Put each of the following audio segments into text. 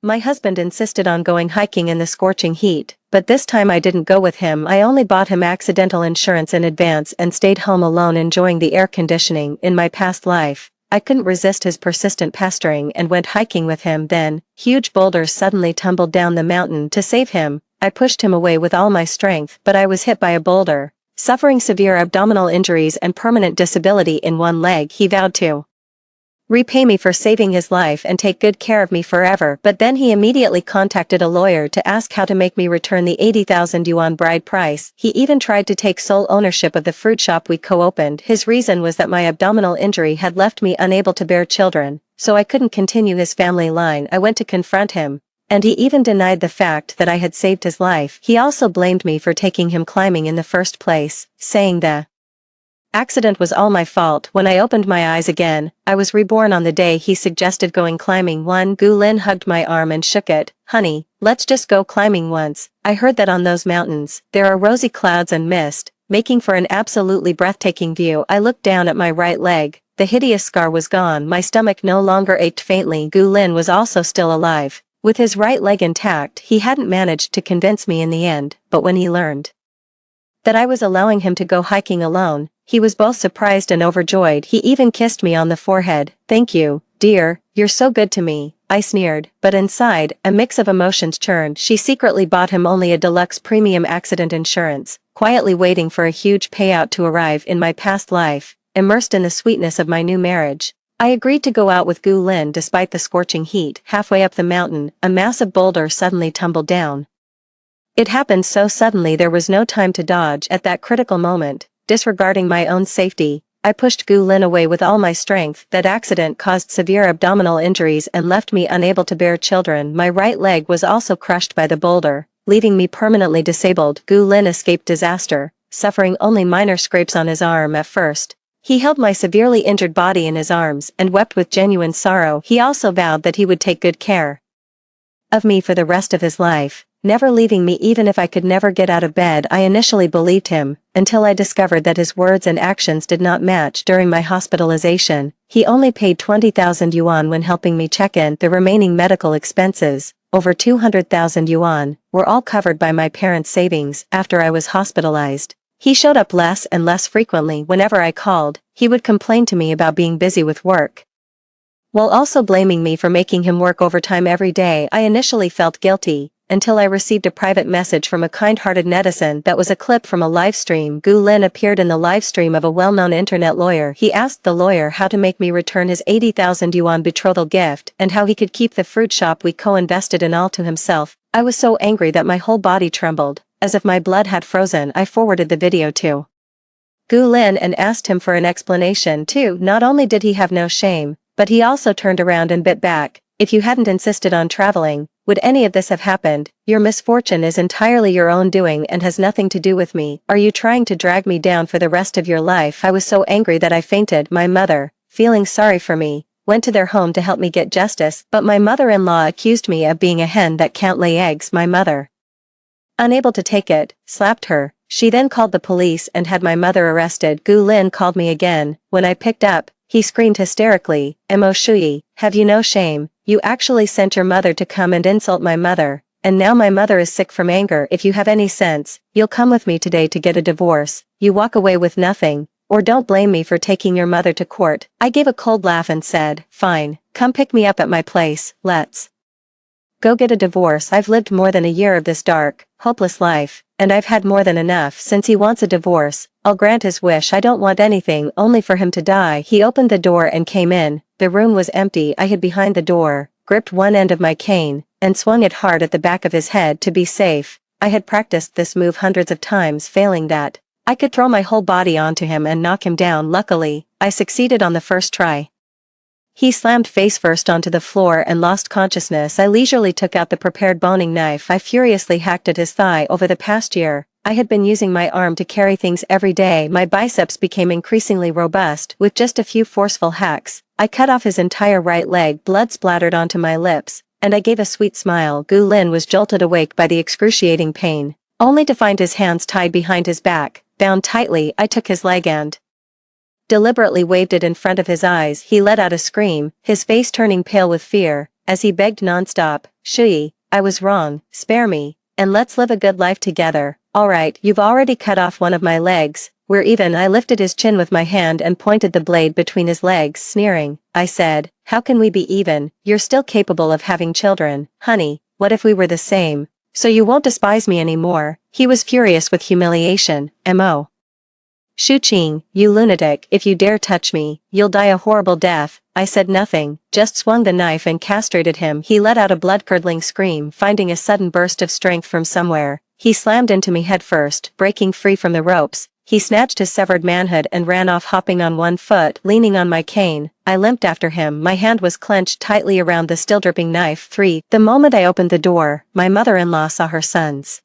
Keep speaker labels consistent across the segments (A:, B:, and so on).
A: My husband insisted on going hiking in the scorching heat, but this time I didn't go with him. I only bought him accidental insurance in advance and stayed home alone enjoying the air conditioning. In my past life, I couldn't resist his persistent pestering and went hiking with him. Then, huge boulders suddenly tumbled down the mountain. To save him, I pushed him away with all my strength, but I was hit by a boulder, suffering severe abdominal injuries and permanent disability in one leg. He vowed to repay me for saving his life and take good care of me forever, but then he immediately contacted a lawyer to ask how to make me return the 80,000 yuan bride price. He even tried to take sole ownership of the fruit shop we co-opened. His reason was that my abdominal injury had left me unable to bear children, so I couldn't continue his family line. I went to confront him, and he even denied the fact that I had saved his life. He also blamed me for taking him climbing in the first place, saying the accident was all my fault. When I opened my eyes again, I was reborn on the day he suggested going climbing. Gu Lin hugged my arm and shook it. Honey, let's just go climbing once. I heard that on those mountains, there are rosy clouds and mist, making for an absolutely breathtaking view. I looked down at my right leg. The hideous scar was gone. My stomach no longer ached faintly. Gu Lin was also still alive. With his right leg intact, he hadn't managed to convince me in the end, but when he learned that I was allowing him to go hiking alone, he was both surprised and overjoyed. He even kissed me on the forehead. Thank you, dear, you're so good to me, I sneered, but inside, a mix of emotions churned. She secretly bought him only a deluxe premium accident insurance, quietly waiting for a huge payout to arrive. In my past life, immersed in the sweetness of my new marriage, I agreed to go out with Gu Lin despite the scorching heat. Halfway up the mountain, a massive boulder suddenly tumbled down. It happened so suddenly there was no time to dodge. At that critical moment, disregarding my own safety, I pushed Gu Lin away with all my strength. That accident caused severe abdominal injuries and left me unable to bear children. My right leg was also crushed by the boulder, leaving me permanently disabled. Gu Lin escaped disaster, suffering only minor scrapes on his arm at first. He held my severely injured body in his arms and wept with genuine sorrow. He also vowed that he would take good care of me for the rest of his life, never leaving me even if I could never get out of bed. I initially believed him, until I discovered that his words and actions did not match. During my hospitalization, he only paid 20,000 yuan when helping me check in. The remaining medical expenses, over 200,000 yuan, were all covered by my parents' savings. After I was hospitalized, he showed up less and less frequently. Whenever I called, he would complain to me about being busy with work, while also blaming me for making him work overtime every day. I initially felt guilty, until I received a private message from a kind-hearted netizen that was a clip from a live stream. Gu Lin appeared in the live stream of a well-known internet lawyer. He asked the lawyer how to make me return his 80,000 yuan betrothal gift and how he could keep the fruit shop we co-invested in all to himself. I was so angry that my whole body trembled, as if my blood had frozen. I forwarded the video to Gu Lin and asked him for an explanation too. Not only did he have no shame, but he also turned around and bit back. If you hadn't insisted on traveling, would any of this have happened? Your misfortune is entirely your own doing and has nothing to do with me. Are you trying to drag me down for the rest of your life? I was so angry that I fainted. My mother, feeling sorry for me, went to their home to help me get justice, but my mother-in-law accused me of being a hen that can't lay eggs. My mother, unable to take it, slapped her. She then called the police and had my mother arrested. Gu Lin called me again. When I picked up, he screamed hysterically, "Mo Shui, have you no shame? You actually sent your mother to come and insult my mother, and now my mother is sick from anger. If you have any sense, you'll come with me today to get a divorce. You walk away with nothing, or don't blame me for taking your mother to court." I gave a cold laugh and said, "Fine, come pick me up at my place, let's go get a divorce. I've lived more than a year of this dark, hopeless life, and I've had more than enough. Since he wants a divorce, I'll grant his wish. I don't want anything, only for him to die." He opened the door and came in. The room was empty. I hid behind the door, gripped one end of my cane, and swung it hard at the back of his head to be safe. I had practiced this move hundreds of times. Failing that, I could throw my whole body onto him and knock him down. Luckily, I succeeded on the first try. He slammed face first onto the floor and lost consciousness. I leisurely took out the prepared boning knife. I furiously hacked at his thigh. Over the past year, I had been using my arm to carry things every day. My biceps became increasingly robust. With just a few forceful hacks, I cut off his entire right leg. Blood splattered onto my lips, and I gave a sweet smile. Gu Lin was jolted awake by the excruciating pain, only to find his hands tied behind his back, bound tightly. I took his leg and deliberately waved it in front of his eyes. He let out a scream, his face turning pale with fear, as he begged nonstop, Shui, I was wrong, spare me, and let's live a good life together. Alright, you've already cut off one of my legs, we're even. I lifted his chin with my hand and pointed the blade between his legs, sneering. I said, how can we be even? You're still capable of having children, honey, what if we were the same? So you won't despise me anymore. He was furious with humiliation. Mo. Shu Qing, you lunatic, if you dare touch me, you'll die a horrible death. I said nothing, just swung the knife and castrated him. He let out a blood-curdling scream, finding a sudden burst of strength from somewhere. He slammed into me headfirst, breaking free from the ropes. He snatched his severed manhood and ran off, hopping on one foot, leaning on my cane. I limped after him. My hand was clenched tightly around the still dripping knife. 3. The moment I opened the door, my mother-in-law saw her son's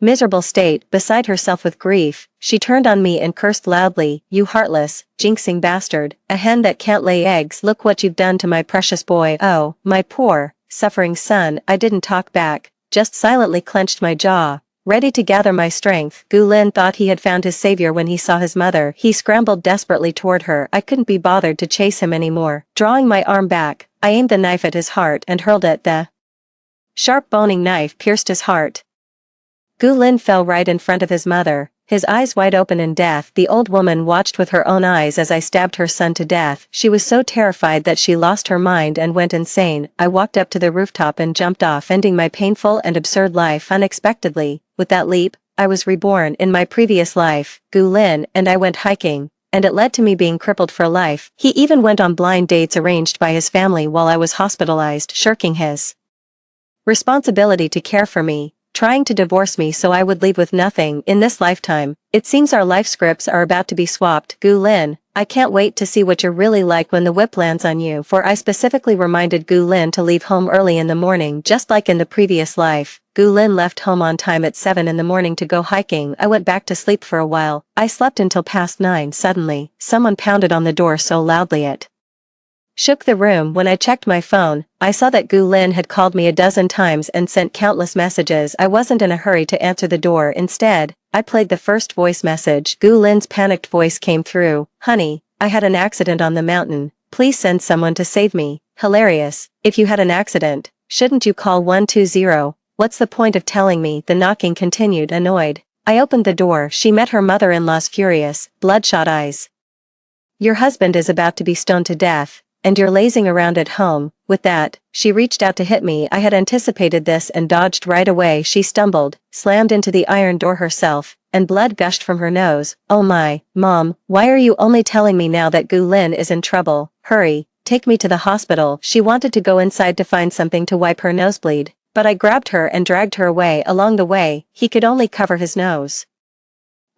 A: miserable state. Beside herself with grief, she turned on me and cursed loudly, you heartless, jinxing bastard, a hen that can't lay eggs. Look what you've done to my precious boy. Oh, my poor, suffering son. I didn't talk back, just silently clenched my jaw, ready to gather my strength. Gu Lin thought he had found his savior when he saw his mother. He scrambled desperately toward her. I couldn't be bothered to chase him anymore. Drawing my arm back, I aimed the knife at his heart and hurled it. The sharp boning knife pierced his heart. Gu Lin fell right in front of his mother, his eyes wide open in death. The old woman watched with her own eyes as I stabbed her son to death. She was so terrified that she lost her mind and went insane. I walked up to the rooftop and jumped off, ending my painful and absurd life unexpectedly. With that leap, I was reborn. In my previous life, Gu Lin and I went hiking, and it led to me being crippled for life. He even went on blind dates arranged by his family while I was hospitalized, shirking his responsibility to care for me, trying to divorce me so I would leave with nothing in this lifetime. It seems our life scripts are about to be swapped. Gu Lin, I can't wait to see what you're really like when the whip lands on you, for I specifically reminded Gu Lin to leave home early in the morning just like in the previous life. Gu Lin left home on time at 7 in the morning to go hiking. I went back to sleep for a while. I slept until past 9. Suddenly, someone pounded on the door so loudly it shook the room. When I checked my phone, I saw that Gu Lin had called me a dozen times and sent countless messages. I wasn't in a hurry to answer the door. Instead, I played the first voice message. Gu Lin's panicked voice came through. Honey, I had an accident on the mountain. Please send someone to save me. Hilarious. If you had an accident, shouldn't you call 120? What's the point of telling me? The knocking continued, annoyed. I opened the door. She met her mother-in-law's furious, bloodshot eyes. Your husband is about to be stoned to death, and you're lazing around at home. With that, she reached out to hit me. I had anticipated this and dodged right away. She stumbled, slammed into the iron door herself, and blood gushed from her nose. Oh my, Mom, why are you only telling me now that Gu Lin is in trouble? Hurry, take me to the hospital. She wanted to go inside to find something to wipe her nosebleed, but I grabbed her and dragged her away. Along the way, he could only cover his nose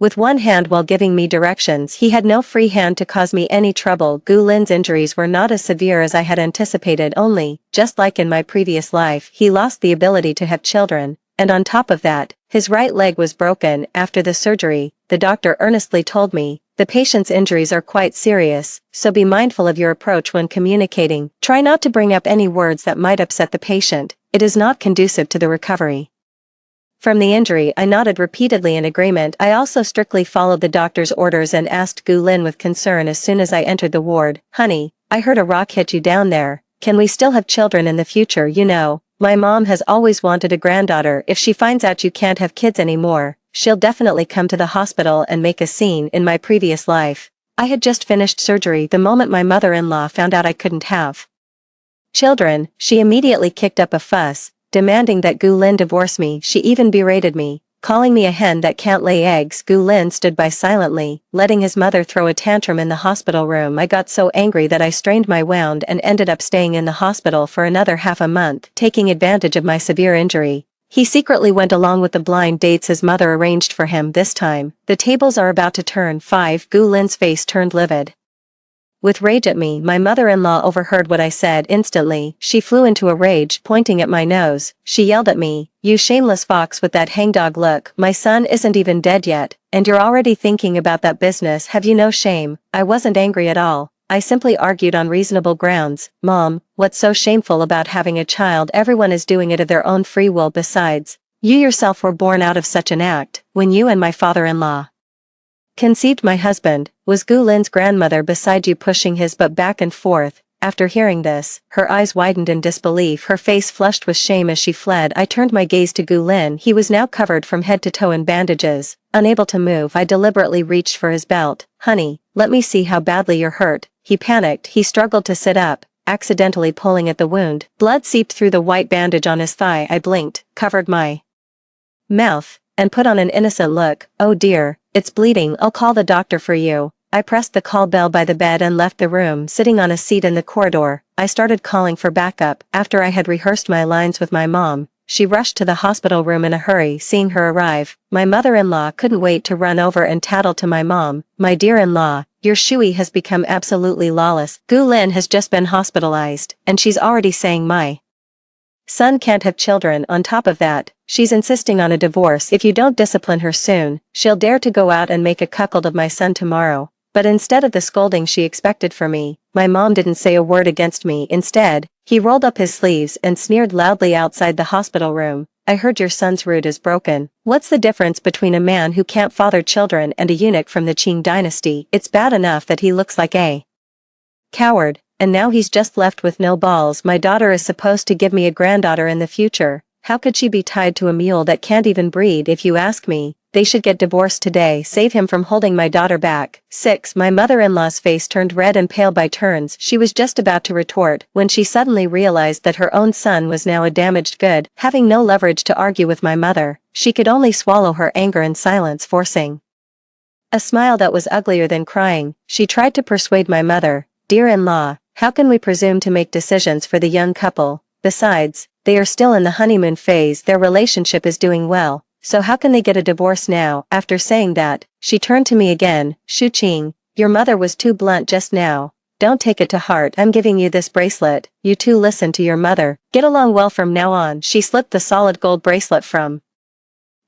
A: with one hand while giving me directions. He had no free hand to cause me any trouble. Gu Lin's injuries were not as severe as I had anticipated, only, just like in my previous life, he lost the ability to have children, and on top of that, his right leg was broken. After the surgery, the doctor earnestly told me, the patient's injuries are quite serious, so be mindful of your approach when communicating. Try not to bring up any words that might upset the patient. It is not conducive to the recovery from the injury. I nodded repeatedly in agreement. I also strictly followed the doctor's orders and asked Gu Lin with concern as soon as I entered the ward, honey, I heard a rock hit you down there. Can we still have children in the future? You know, my mom has always wanted a granddaughter. If she finds out you can't have kids anymore, she'll definitely come to the hospital and make a scene. In my previous life, I had just finished surgery. The moment my mother-in-law found out I couldn't have children, she immediately kicked up a fuss, demanding that Gu Lin divorce me. She even berated me, calling me a hen that can't lay eggs. Gu Lin stood by silently, letting his mother throw a tantrum in the hospital room. I got so angry that I strained my wound and ended up staying in the hospital for another half a month, taking advantage of my severe injury. He secretly went along with the blind dates his mother arranged for him. This time, the tables are about to turn. 5. Gu Lin's face turned livid with rage at me. My mother-in-law overheard what I said. Instantly, she flew into a rage, pointing at my nose. She yelled at me, you shameless fox with that hangdog look. My son isn't even dead yet, and you're already thinking about that business. Have you no shame? I wasn't angry at all. I simply argued on reasonable grounds. Mom, what's so shameful about having a child? Everyone is doing it of their own free will. Besides, you yourself were born out of such an act, when you and my father-in-law conceived my husband. Was Gu Lin's grandmother beside you pushing his butt back and forth, After hearing this, her eyes widened in disbelief, her face flushed with shame as she fled. I turned my gaze to Gu Lin. He was now covered from head to toe in bandages. Unable to move, I deliberately reached for his belt. "Honey, let me see how badly you're hurt." He panicked. He struggled to sit up, accidentally pulling at the wound. Blood seeped through the white bandage on his thigh. I blinked, covered my mouth, and put on an innocent look. "Oh dear, it's bleeding. I'll call the doctor for you." I pressed the call bell by the bed and left the room. Sitting on a seat in the corridor, I started calling for backup. After I had rehearsed my lines with my mom, she rushed to the hospital room in a hurry. Seeing her arrive, my mother-in-law couldn't wait to run over and tattle to my mom. "My dear-in-law, your Shui has become absolutely lawless. Gu Lin has just been hospitalized, and she's already saying my son can't have children. On top of that, she's insisting on a divorce. If you don't discipline her soon, she'll dare to go out and make a cuckold of my son tomorrow." But instead of the scolding she expected from me, my mom didn't say a word against me. Instead, he rolled up his sleeves and sneered loudly outside the hospital room. "I heard your son's root is broken. What's the difference between a man who can't father children and a eunuch from the Qing dynasty? It's bad enough that he looks like a coward, and now he's just left with no balls. My daughter is supposed to give me a granddaughter in the future. How could she be tied to a mule that can't even breed? If you ask me, they should get divorced today. Save him from holding my daughter back." 6. My mother-in-law's face turned red and pale by turns. She was just about to retort when she suddenly realized that her own son was now a damaged good. Having no leverage to argue with my mother, she could only swallow her anger in silence, forcing a smile that was uglier than crying. She tried to persuade my mother. "Dear-in-law, how can we presume to make decisions for the young couple? Besides, they are still in the honeymoon phase. Their relationship is doing well. So how can they get a divorce now?" After saying that, she turned to me again. "Shu Qing, your mother was too blunt just now. Don't take it to heart. I'm giving you this bracelet. You two listen to your mother. Get along well from now on." She slipped the solid gold bracelet from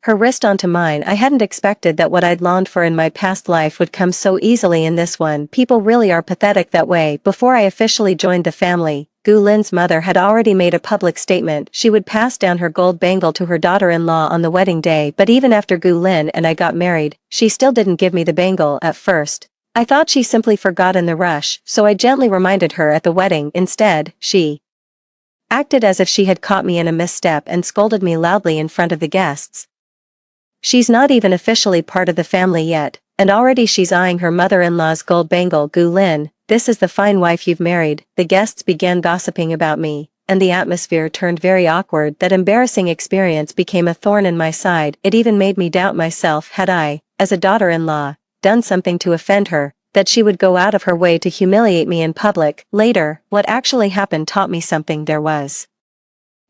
A: her wrist onto mine. I hadn't expected that what I'd longed for in my past life would come so easily in this one. People really are pathetic that way. Before I officially joined the family, Gu Lin's mother had already made a public statement. She would pass down her gold bangle to her daughter-in-law on the wedding day. But even after Gu Lin and I got married, she still didn't give me the bangle. At first, I thought she simply forgot in the rush, so I gently reminded her at the wedding. Instead, she acted as if she had caught me in a misstep and scolded me loudly in front of the guests. She's not even officially part of the family yet, and already she's eyeing her mother-in-law's gold bangle. "Gu Lin, this is the fine wife you've married." The guests began gossiping about me, and the atmosphere turned very awkward. That embarrassing experience became a thorn in my side. It even made me doubt myself. Had I, as a daughter-in-law, done something to offend her, that she would go out of her way to humiliate me in public? Later, what actually happened taught me something. There was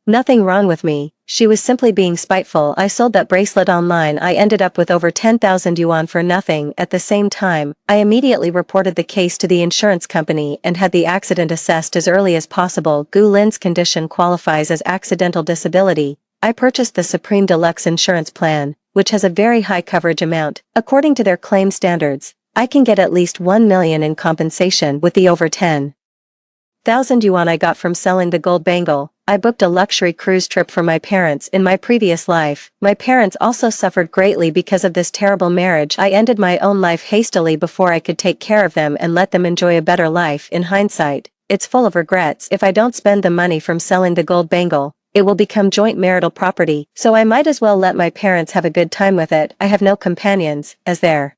A: nothing wrong with me. She was simply being spiteful. I sold that bracelet online. I ended up with over 10,000 yuan for nothing. At the same time, I immediately reported the case to the insurance company and had the accident assessed as early as possible. Gu Lin's condition qualifies as accidental disability. I purchased the Supreme Deluxe insurance plan, which has a very high coverage amount. According to their claim standards, I can get at least 1 million in compensation. With the over 10,000 yuan I got from selling the gold bangle, I booked a luxury cruise trip for my parents. In my previous life, my parents also suffered greatly because of this terrible marriage. I ended my own life hastily before I could take care of them and let them enjoy a better life. In hindsight, it's full of regrets. If I don't spend the money from selling the gold bangle, it will become joint marital property, so I might as well let my parents have a good time with it. I have no companions, as there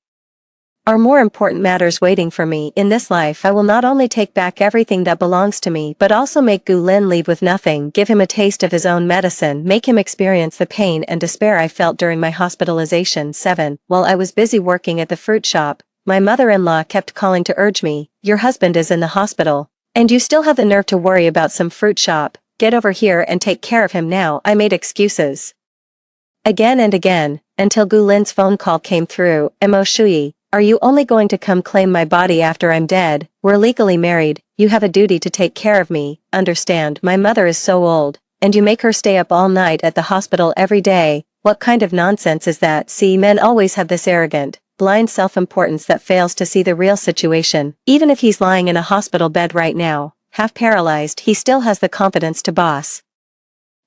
A: are more important matters waiting for me. In this life I will not only take back everything that belongs to me but also make Gu Lin leave with nothing, give him a taste of his own medicine, make him experience the pain and despair I felt during my hospitalization. 7. While I was busy working at the fruit shop, my mother-in-law kept calling to urge me. "Your husband is in the hospital, and you still have the nerve to worry about some fruit shop. Get over here and take care of him now." I made excuses again and again, until Gu Lin's phone call came through. "Mo Shui, are you only going to come claim my body after I'm dead? We're legally married, you have a duty to take care of me, understand? My mother is so old, and you make her stay up all night at the hospital every day. What kind of nonsense is that?" See, men always have this arrogant, blind self-importance that fails to see the real situation. Even if he's lying in a hospital bed right now, half paralyzed, he still has the confidence to boss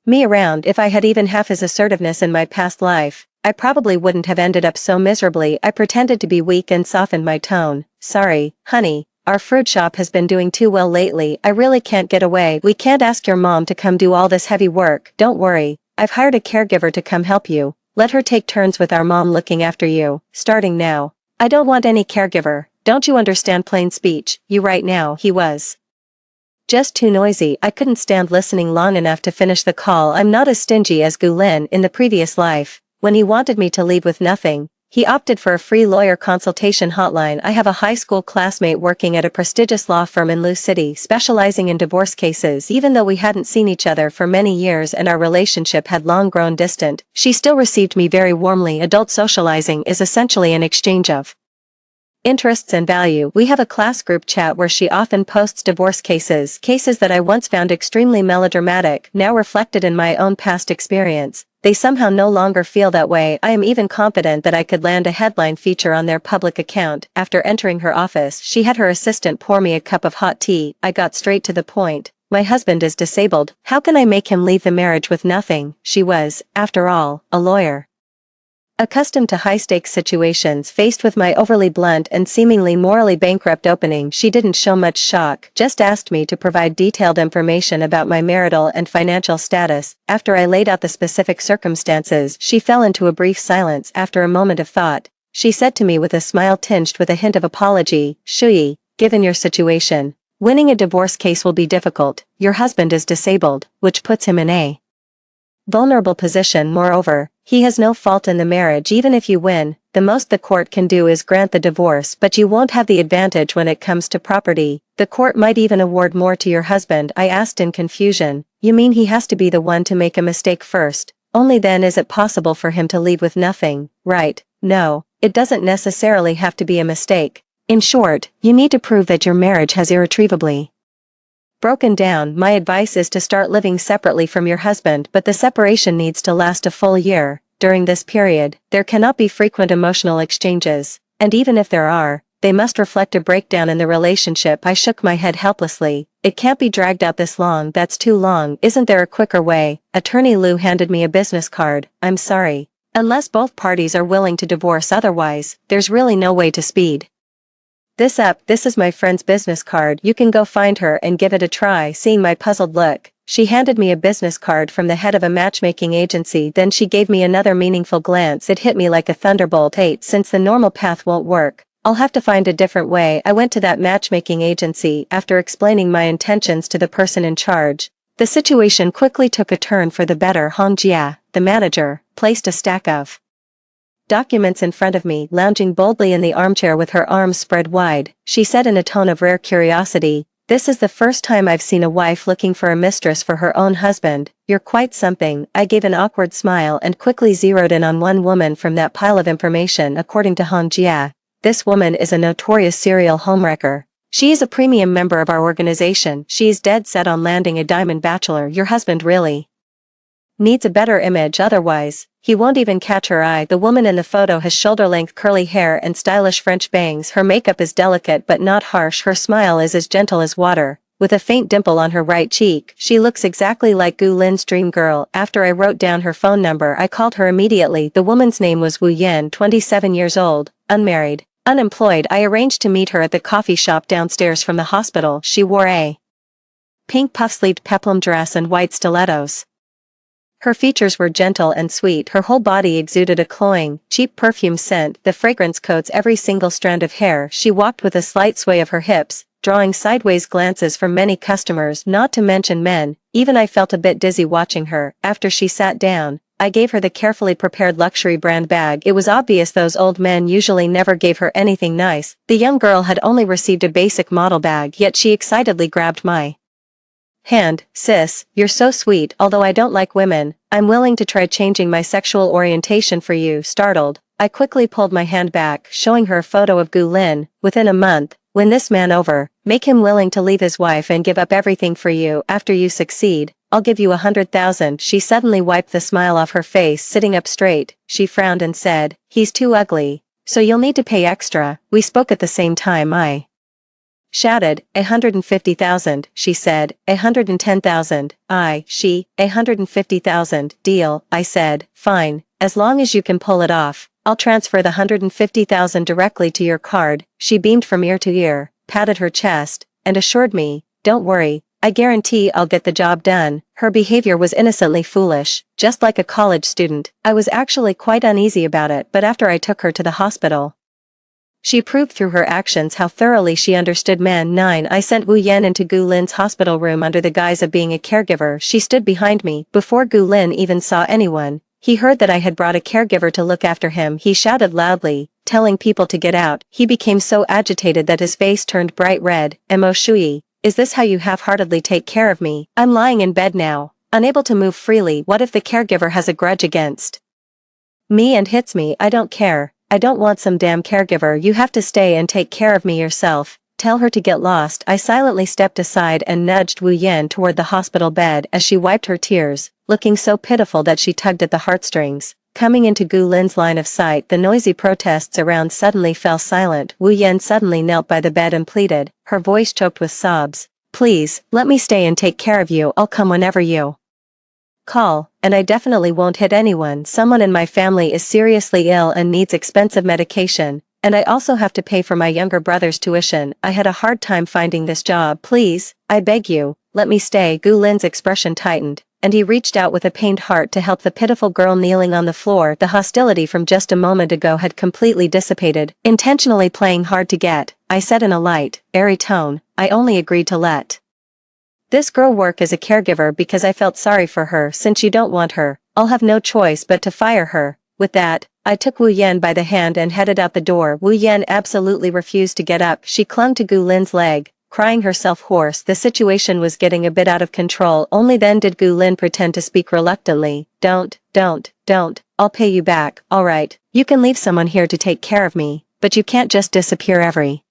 A: me around. If I had even half his assertiveness in my past life, I probably wouldn't have ended up so miserably. I pretended to be weak and softened my tone. "Sorry, honey, our fruit shop has been doing too well lately. I really can't get away. We can't ask your mom to come do all this heavy work. Don't worry. I've hired a caregiver to come help you. Let her take turns with our mom looking after you, starting now. I don't want any caregiver. Don't you understand plain speech? You right now, he was just too noisy. I couldn't stand listening long enough to finish the call. I'm not as stingy as Gulin in the previous life. When he wanted me to leave with nothing, he opted for a free lawyer consultation hotline. I have a high school classmate working at a prestigious law firm in Lou City specializing in divorce cases. Even though we hadn't seen each other for many years and our relationship had long grown distant, she still received me very warmly. Adult socializing is essentially an exchange of interests and value. We have a class group chat where she often posts divorce cases that I once found extremely melodramatic, now reflected in my own past experience. They somehow no longer feel that way. I am even confident that I could land a headline feature on their public account. After entering her office, she had her assistant pour me a cup of hot tea. I got straight to the point. My husband is disabled. How can I make him leave the marriage with nothing? She was, after all, a lawyer. Accustomed to high-stakes situations, faced with my overly blunt and seemingly morally bankrupt opening, she didn't show much shock, just asked me to provide detailed information about my marital and financial status. After I laid out the specific circumstances, she fell into a brief silence. After a moment of thought, she said to me with a smile tinged with a hint of apology, "Shui, given your situation, winning a divorce case will be difficult. Your husband is disabled, which puts him in a vulnerable position. Moreover, he has no fault in the marriage. Even if you win, the most the court can do is grant the divorce, but you won't have the advantage when it comes to property. The court might even award more to your husband." I asked in confusion. "You mean he has to be the one to make a mistake first? Only then is it possible for him to leave with nothing, right?" "No, it doesn't necessarily have to be a mistake. In short, you need to prove that your marriage has irretrievably broken down. My advice is to start living separately from your husband, but the separation needs to last a full year. During this period, there cannot be frequent emotional exchanges, and even if there are, they must reflect a breakdown in the relationship." I shook my head helplessly. "It can't be dragged out this long. That's too long. Isn't there a quicker way?" Attorney Lou handed me a business card. "I'm sorry. Unless both parties are willing to divorce, otherwise, there's really no way to speed this up. This is my friend's business card. You can go find her and give it a try." Seeing my puzzled look, she handed me a business card from the head of a matchmaking agency. Then she gave me another meaningful glance. It hit me like a thunderbolt. Since the normal path won't work, I'll have to find a different way." I went to that matchmaking agency. After explaining my intentions to the person in charge, the situation quickly took a turn for the better. Hong Jia, the manager, placed a stack of documents in front of me. Lounging boldly in the armchair with her arms spread wide, she said in a tone of rare curiosity, "This is the first time I've seen a wife looking for a mistress for her own husband. You're quite something." I gave an awkward smile and quickly zeroed in on one woman from that pile of information. According to Hong Jia, this woman is a notorious serial homewrecker. She is a premium member of our organization. She is dead set on landing a diamond bachelor. Your husband really needs a better image, otherwise, he won't even catch her eye. The woman in the photo has shoulder-length curly hair and stylish French bangs. Her makeup is delicate but not harsh. Her smile is as gentle as water, with a faint dimple on her right cheek. She looks exactly like Gu Lin's dream girl. After I wrote down her phone number, I called her immediately. The woman's name was Wu Yin, 27 years old, unmarried, unemployed. I arranged to meet her at the coffee shop downstairs from the hospital. She wore a pink puff-sleeved peplum dress and white stilettos. Her features were gentle and sweet. Her whole body exuded a cloying, cheap perfume scent. The fragrance coats every single strand of hair. She walked with a slight sway of her hips, drawing sideways glances from many customers, not to mention men. Even I felt a bit dizzy watching her. After she sat down, I gave her the carefully prepared luxury brand bag. It was obvious those old men usually never gave her anything nice. The young girl had only received a basic model bag, yet she excitedly grabbed my hand. "Sis, you're so sweet. Although I don't like women, I'm willing to try changing my sexual orientation for you." Startled, I quickly pulled my hand back, showing her a photo of Gu Lin. "Within a month, win this man over, make him willing to leave his wife and give up everything for you. After you succeed, I'll give you 100,000. She suddenly wiped the smile off her face. Sitting up straight, she frowned and said, "He's too ugly, so you'll need to pay extra." We spoke at the same time. I shouted, 150,000, she said, 110,000, she, 150,000, deal, I said, fine, as long as you can pull it off, I'll transfer the 150,000 directly to your card. She beamed from ear to ear. patted her chest, and assured me, "Don't worry, I guarantee I'll get the job done." Her behavior was innocently foolish, just like a college student. I was actually quite uneasy about it, but after I took her to the hospital, she proved through her actions how thoroughly she understood Man 9. I sent Wu Yan into Gu Lin's hospital room under the guise of being a caregiver. She stood behind me. Before Gu Lin even saw anyone, he heard that I had brought a caregiver to look after him. He shouted loudly, telling people to get out. He became so agitated that his face turned bright red. "Mo Shui, is this how you half-heartedly take care of me? I'm lying in bed now, unable to move freely. What if the caregiver has a grudge against me and hits me? I don't care. I don't want some damn caregiver. You have to stay and take care of me yourself. Tell her to get lost." I silently stepped aside and nudged Wu Yan toward the hospital bed as she wiped her tears, looking so pitiful that she tugged at the heartstrings. Coming into Gu Lin's line of sight, the noisy protests around suddenly fell silent. Wu Yan suddenly knelt by the bed and pleaded, her voice choked with sobs, "Please, let me stay and take care of you. I'll come whenever you call, and I definitely won't hit anyone. Someone in my family is seriously ill and needs expensive medication, and I also have to pay for my younger brother's tuition. I had a hard time finding this job. Please, I beg you, let me stay." Gu Lin's expression tightened, and he reached out with a pained heart to help the pitiful girl kneeling on the floor. The hostility from just a moment ago had completely dissipated. "Intentionally playing hard to get," I said in a light, airy tone. "I only agreed to let this girl work as a caregiver because I felt sorry for her. Since you don't want her, I'll have no choice but to fire her." With that, I took Wu Yan by the hand and headed out the door. Wu Yan absolutely refused to get up. She clung to Gu Lin's leg, crying herself hoarse. The situation was getting a bit out of control. Only then did Gu Lin pretend to speak reluctantly. Don't, I'll pay you back. All right, you can leave someone here to take care of me, but you can't just disappear every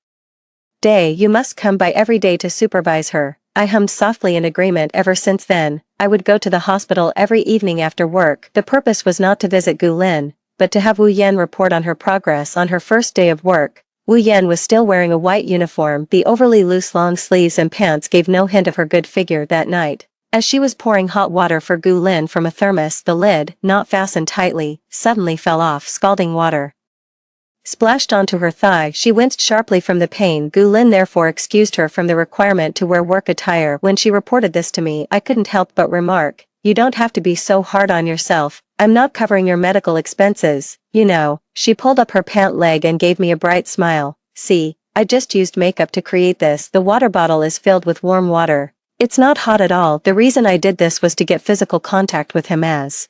A: day. You must come by every day to supervise her." I hummed softly in agreement. Ever since then, I would go to the hospital every evening after work. The purpose was not to visit Gu Lin, but to have Wu Yan report on her progress. On her first day of work, Wu Yan was still wearing a white uniform. The overly loose long sleeves and pants gave no hint of her good figure. That night, as she was pouring hot water for Gu Lin from a thermos, the lid, not fastened tightly, suddenly fell off. Scalding water splashed onto her thigh. She winced sharply from the pain. Gu Lin therefore excused her from the requirement to wear work attire. When she reported this to me, I couldn't help but remark, "You don't have to be so hard on yourself. I'm not covering your medical expenses, you know." She pulled up her pant leg and gave me a bright smile. "See, I just used makeup to create this. The water bottle is filled with warm water. It's not hot at all. The reason I did this was to get physical contact with him as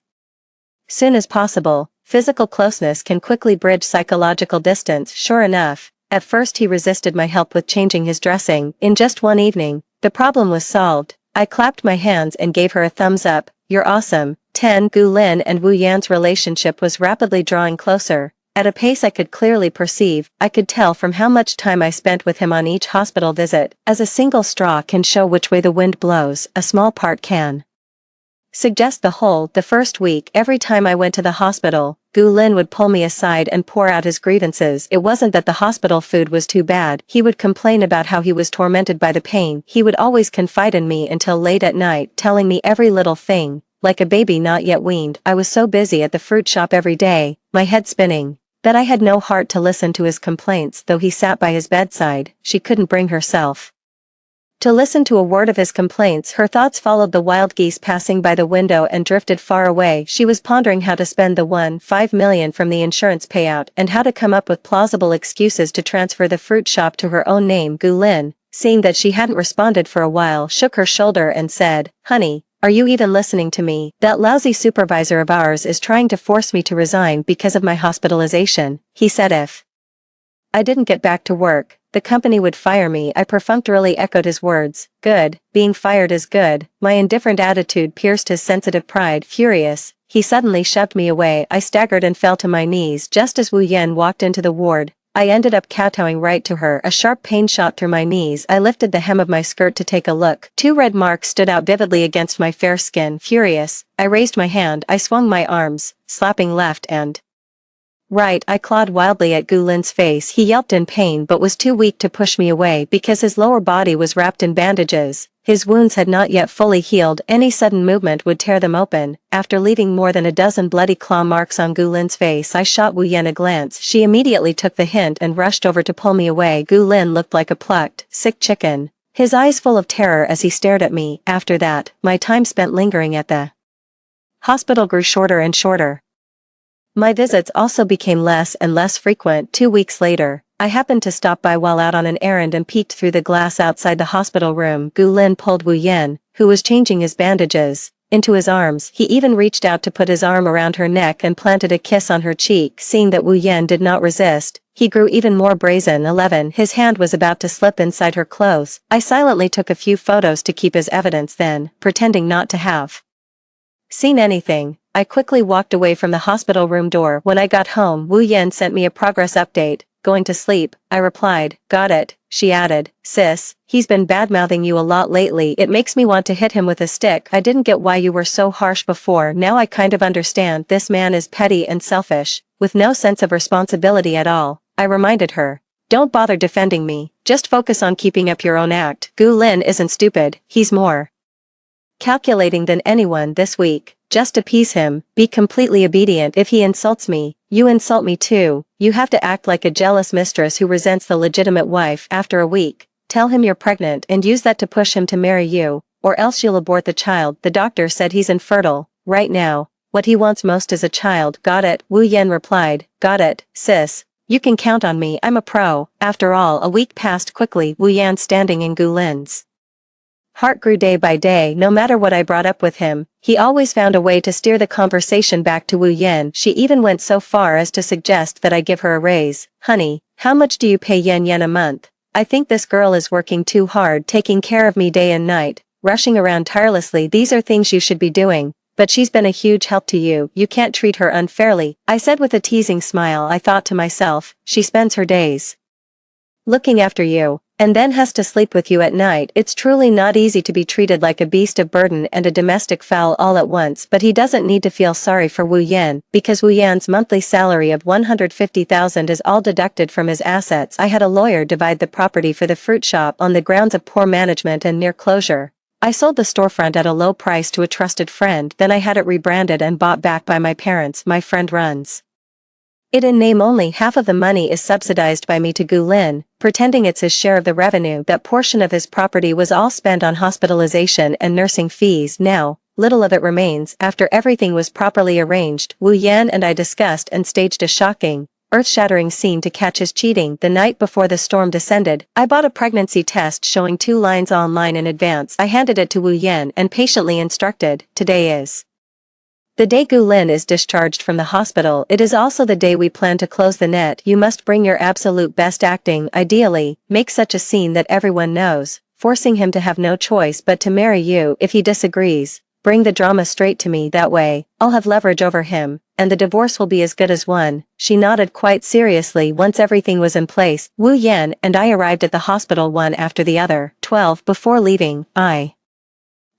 A: soon as possible. Physical closeness can quickly bridge psychological distance." Sure enough, at first he resisted my help with changing his dressing. In just one evening, the problem was solved. I clapped my hands and gave her a thumbs up. "You're awesome." 10. Gu Lin and Wu Yan's relationship was rapidly drawing closer, at a pace I could clearly perceive. I could tell from how much time I spent with him on each hospital visit. As a single straw can show which way the wind blows, a small part can suggest the whole. The first week, every time I went to the hospital, Gu Lin would pull me aside and pour out his grievances. It wasn't that the hospital food was too bad. He would complain about how he was tormented by the pain. He would always confide in me until late at night, telling me every little thing, like a baby not yet weaned. I was so busy at the fruit shop every day, my head spinning, that I had no heart to listen to his complaints. Though he sat by his bedside, she couldn't bring herself to listen to a word of his complaints. Her thoughts followed the wild geese passing by the window and drifted far away. She was pondering how to spend the 1.5 million from the insurance payout and how to come up with plausible excuses to transfer the fruit shop to her own name. Gu Lin, seeing that she hadn't responded for a while, shook her shoulder and said, "Honey, are you even listening to me? That lousy supervisor of ours is trying to force me to resign because of my hospitalization. He said if I didn't get back to work, the company would fire me." I perfunctorily echoed his words. "Good, being fired is good." My indifferent attitude pierced his sensitive pride. Furious, he suddenly shoved me away. I staggered and fell to my knees just as Wu Yan walked into the ward. I ended up kowtowing right to her. A sharp pain shot through my knees. I lifted the hem of my skirt to take a look. 2 red marks stood out vividly against my fair skin. Furious, I raised my hand. I swung my arms, slapping left and right. I clawed wildly at Gu Lin's face. He yelped in pain but was too weak to push me away because his lower body was wrapped in bandages. His wounds had not yet fully healed, any sudden movement would tear them open. After leaving more than a dozen bloody claw marks on Gu Lin's face, I shot Wu Yan a glance. She immediately took the hint and rushed over to pull me away. Gu Lin looked like a plucked, sick chicken, his eyes full of terror as he stared at me. After that, my time spent lingering at the hospital grew shorter and shorter. My visits also became less and less frequent. 2 weeks later, I happened to stop by while out on an errand and peeked through the glass outside the hospital room. Gu Lin pulled Wu Yan, who was changing his bandages, into his arms. He even reached out to put his arm around her neck and planted a kiss on her cheek. Seeing that Wu Yan did not resist, he grew even more brazen. 11. His hand was about to slip inside her clothes. I silently took a few photos to keep as evidence, then, pretending not to have seen anything, I quickly walked away from the hospital room door. When I got home, Wu Yan sent me a progress update. Going to sleep, I replied. Got it, she added. Sis, he's been badmouthing you a lot lately. It makes me want to hit him with a stick. I didn't get why you were so harsh before. Now I kind of understand. This man is petty and selfish, with no sense of responsibility at all. I reminded her. Don't bother defending me, just focus on keeping up your own act. Gu Lin isn't stupid, he's more calculating than anyone this week. Just appease him, be completely obedient. If he insults me, you insult me too. You have to act like a jealous mistress who resents the legitimate wife. After a week, tell him you're pregnant and use that to push him to marry you, or else you'll abort the child. The doctor said he's infertile. Right now, what he wants most is a child. Got it, Wu Yan replied. Got it, sis. You can count on me, I'm a pro. After all, a week passed quickly. Wu Yan standing in Gu Lin's heart grew day by day. No matter what I brought up with him, he always found a way to steer the conversation back to Wu Yan. She even went so far as to suggest that I give her a raise. Honey, how much do you pay Yan a month? I think this girl is working too hard, taking care of me day and night, rushing around tirelessly. These are things you should be doing, but she's been a huge help to you. You can't treat her unfairly, I said with a teasing smile. I thought to myself, she spends her days looking after you, and then has to sleep with you at night. It's truly not easy to be treated like a beast of burden and a domestic fowl all at once. But he doesn't need to feel sorry for Wu Yan, because Wu Yan's monthly salary of 150,000 is all deducted from his assets. I had a lawyer divide the property for the fruit shop on the grounds of poor management and near closure. I sold the storefront at a low price to a trusted friend, then I had it rebranded and bought back by my parents. My friend runs it in name only. Half of the money is subsidized by me to Gu Lin, pretending it's his share of the revenue. That portion of his property was all spent on hospitalization and nursing fees. Now, little of it remains. After everything was properly arranged, Wu Yan and I discussed and staged a shocking, earth-shattering scene to catch his cheating. The night before the storm descended, I bought a pregnancy test showing 2 lines online in advance. I handed it to Wu Yan and patiently instructed, today is the day Gu Lin is discharged from the hospital. It is also the day we plan to close the net. You must bring your absolute best acting. Ideally, make such a scene that everyone knows, forcing him to have no choice but to marry you. If he disagrees, bring the drama straight to me. That way, I'll have leverage over him, and the divorce will be as good as won. She nodded quite seriously. Once everything was in place, Wu Yan and I arrived at the hospital one after the other. 12. Before leaving, I